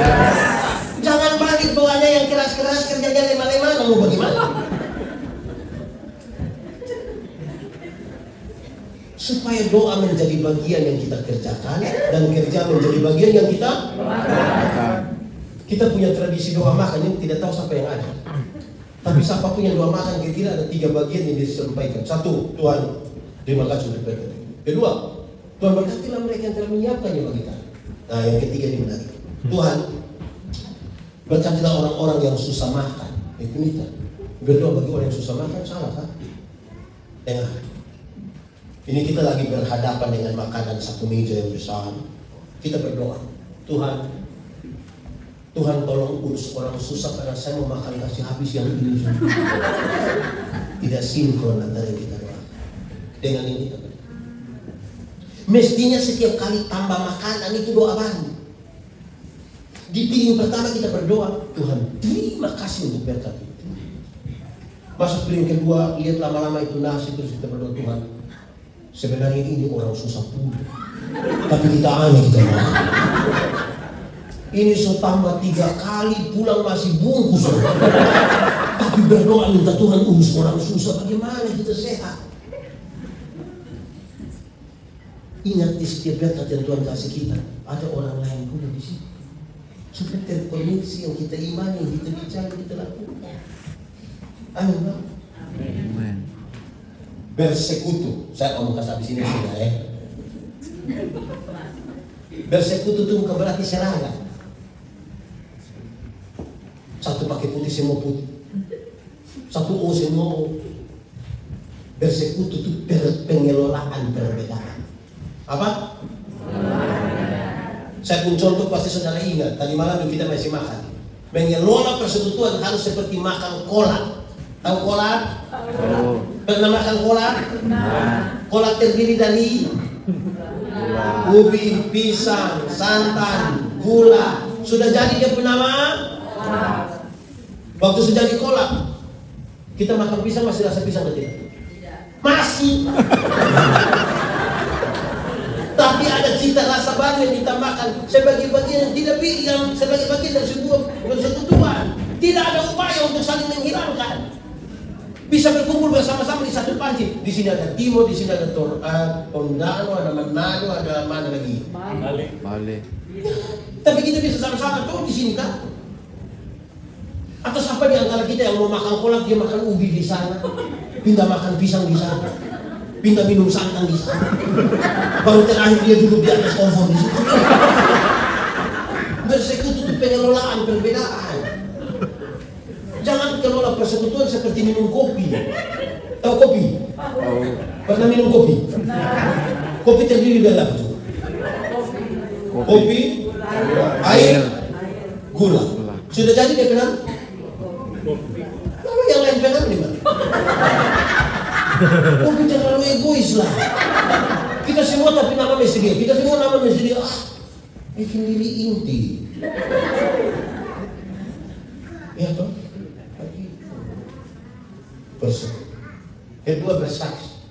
Speaker 4: jangan balik doanya yang keras-keras, kerjanya lemah-lemah, mau bagaimana? Supaya doa menjadi bagian yang kita kerjakan dan kerja menjadi bagian yang kita
Speaker 2: Makan.
Speaker 4: Kita punya tradisi doa makan yang tidak tahu siapa yang ada. Tapi siapa punya doa makan kira-kira ada 3 bagian yang disampaikan. 1, Tuhan terima kasih untuk berkat. Kedua, Tuhan berkatilah mereka yang telah menyiapkannya bagi kami. Nah, yang ketiga ini menarik. Tuhan berkatilah orang-orang yang susah makan. Itu kita berdoa bagi orang yang susah makan, salah kan? Ini kita lagi berhadapan dengan makanan satu meja yang besar. Kita berdoa, Tuhan tolong urus orang susah karena saya mau makan kasih habis yang ini. Tidak sinkron antara yang kita doakan dengan ini kita berdoa. Mestinya setiap kali tambah makanan itu doa baru. Di piring pertama kita berdoa, Tuhan terima kasih untuk berkat itu. Masuk piring kedua, lihat lama-lama itu nasi, terus kita berdoa, Tuhan sebenarnya ini orang susah pun, tapi kita aneh kita makan. Ini so tambah 3 kali pulang masih bungkus. Tapi berdoa minta Tuhan urus orang susah, bagaimana kita sehat? Ingat di setiap berkat yang Tuhan kasih kita, ada orang lain pun di situ. Supaya terkoneksi yang kita imani, yang kita bicara, kita lakukan. Amin, Pak?
Speaker 2: Amin.
Speaker 4: Bersekutu, saya ngomong kasih habis ini sudah ya. Bersekutu itu bukan berarti seragam. Satu pakai putih, semua putih. Satu O, semua O. Bersekutu itu pengelolaan perbedaan. Apa? Saya pun contoh pasti saudara ingat. Tadi malam kita masih makan. Mengelola persekutuan harus seperti makan kolak. Tahu kolak?
Speaker 2: Oh.
Speaker 4: Pernah makan kolak?
Speaker 2: Nah.
Speaker 4: Kolak terdiri dari ubi, pisang, santan, gula. Sudah jadi dia punya nama? Waktu sudah jadi kolak, kita makan pisang masih rasa pisang atau tidak? Masih. Tapi ada cita rasa baru yang ditambahkan sebagai bagian yang tidak yang sebagai bagian dari sebuah persekutuan. Tidak ada upaya untuk saling menghilangkan. Bisa berkumpul bersama-sama di satu panci. Di sini ada Timur, di sini ada Tondano, ada Manado, ada mana lagi?
Speaker 2: Balik.
Speaker 4: Tapi kita bisa sama-sama tuh di sini kan? Atau siapa di antara kita yang mau makan kolak dia makan ubi di sana, pindah makan pisang di sana, pindah minum santan di sana, baru terakhir dia duduk di atas kompor di situ. Bersekutu itu pengelolaan perbedaan. Jangan kelola persekutuan seperti minum kopi. Tahu kopi?
Speaker 2: Oh.
Speaker 4: Pernah minum kopi? Kopi terdiri dari apa? Kopi, air, gula. Sudah jadi dia kenal? Lalu yang lain kenal di mana? Kopi terlalu egois lah. Kita semua tapi nama mesti dia. Kita semua nama mesti dia. Bikin diri inti. Ya toh? Bersekutu. Kedua bersaksi.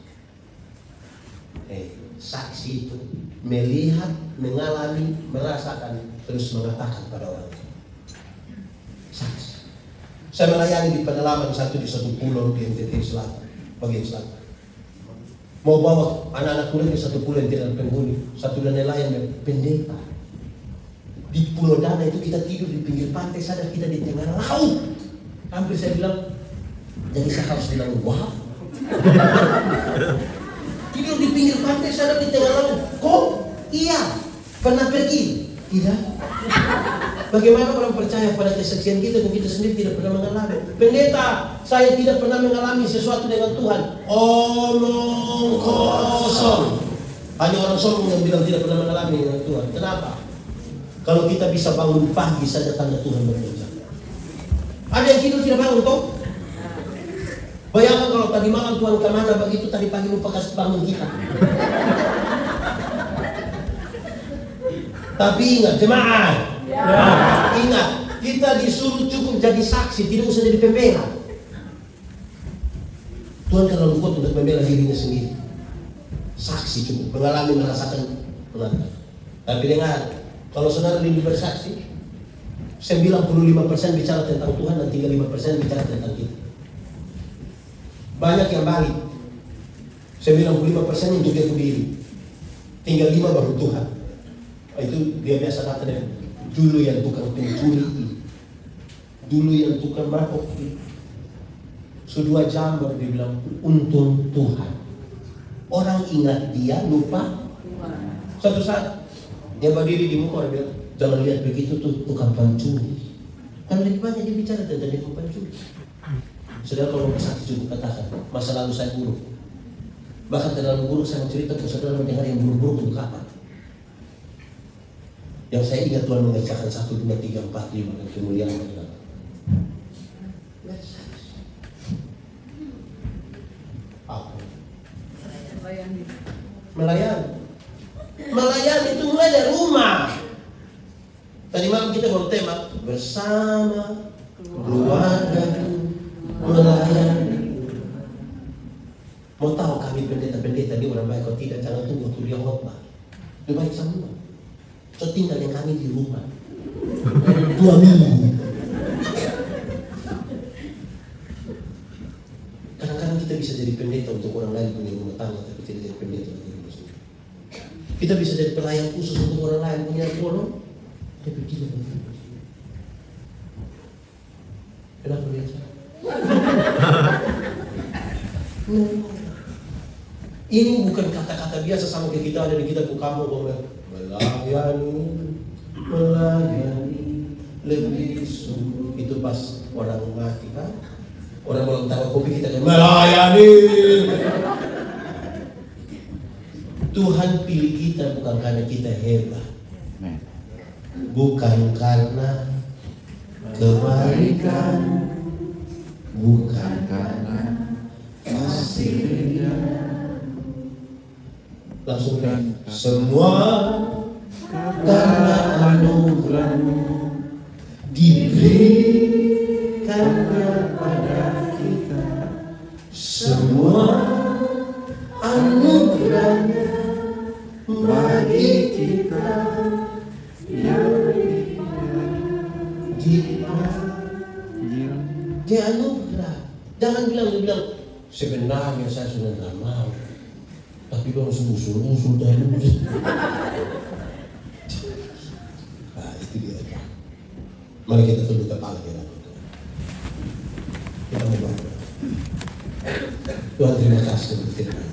Speaker 4: Saksi itu melihat, mengalami, merasakan, terus mengatakan pada orang. Saksi. Saya melayani di pedalaman di satu pulau di NTT Selatan, bagian selatan. Mau bawa anak-anak kuliah di satu pulau yang tidak ada penghuni, satu dan nelayan dan pendeta. Di Pulau Dana itu kita tidur di pinggir pantai, sadar kita di tengah laut. Hampir saya bilang, jadi saya harus bilang, wah. Tidur di pinggir pantai, sadar di tengah laut. Kok? Iya. Pernah pergi? Tidak. Bagaimana orang percaya pada kesaksian kita kalau kita sendiri tidak pernah mengalami? Pendeta, saya tidak pernah mengalami sesuatu dengan Tuhan. Omong kosong. Hanya orang sombong yang bilang tidak pernah mengalami dengan Tuhan. Kenapa? Kalau kita bisa bangun pagi saja tanda Tuhan bekerja. Ada yang tidur tidak bangun toh? Bayangkan kalau tadi malam Tuhan kemana, begitu tadi pagi lupa kasih bangun kita. Tapi ingat jemaat, ingat kita disuruh cukup jadi saksi, tidak usah jadi pembela. Tuhan kalau kuat untuk membela dirinya sendiri. Saksi cukup, mengalami, merasakan pengaruh. Tapi dengar, kalau saudara ini bersaksi, 95% bicara tentang Tuhan dan 35% bicara tentang kita. Banyak yang balik. 95% untuk dia sendiri. Tinggal 5 baru Tuhan. Itu dia biasa kata dulu yang tukang pencuri, dulu yang tukang mabuk. Sudah 2 jam baru dia bilang untung Tuhan. Orang ingat dia, lupa. Suatu saat dia berdiri di muka, orang bilang, jangan lihat begitu tuh tukang pencuri. Kan lebih banyak dia bicara tentang tukang pencuri. Saudara kalau bersaksi cukup katakan, masa lalu saya buruk. Bahkan terlalu buruk saya mencerita ke saudara mendengar yang buruk-buruk untuk apa? Yang saya ingat Tuhan mengerjakan 1, 2, 3, 4, 5 dan kemuliaan Allah. Apa? Melayani. Melayani itu mulai dari rumah. Tadi malam kita baru tema bersama keluarga melayani. Mau tahu kami pendeta-pendeta ini orang baik atau tidak, jangan tunggu waktu dia khotbah. Lebih baik semua. So tinggal yang kami di rumah 2 minggu. Kadang-kadang kita bisa jadi pendeta untuk orang lain punya rumah tangga, tapi tidak jadi pendeta untuk diri sendiri. Kita bisa jadi pelayan khusus untuk orang lain punya tolong, tapi tidak untuk diri sendiri. Kenapa biasa? Ini bukan kata-kata biasa sama kayak kita ada di kita kamu melayani lebih sungguh. Itu pas orang mati kan, orang tahu kopi kita kan melayani. Tuhan pilih kita bukan karena kita hebat, bukan karena kebaikan, bukan karena kasihnya. Langsung kan semua karena anugerah-Mu diberikannya pada kita. Semua anugerah-Nya bagi kita yang dia anugerah. Jangan bilang sebenarnya saya sudah tidak mau, tapi kalau usul dan itu dia. Mari kita tunduk kepala kita. Kita berdoa. Tuhan terima kasih untuk firman.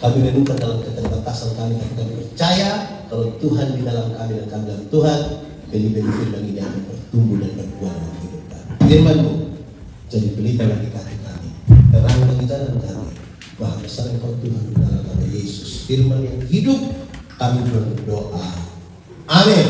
Speaker 4: Kami renungkan dalam keterbatasan kami, tapi kami percaya kalau Tuhan di dalam kami dan kami dalam Tuhan, benih-benih firman ini akan bertumbuh dan berbuah dalam hidup kami. Firman-Mu jadi pelita bagi kaki kami, terang bagi jalan kami. Maha besar Engkau Tuhan dalam nama Yesus, firman yang hidup, kami berdoa. Amin.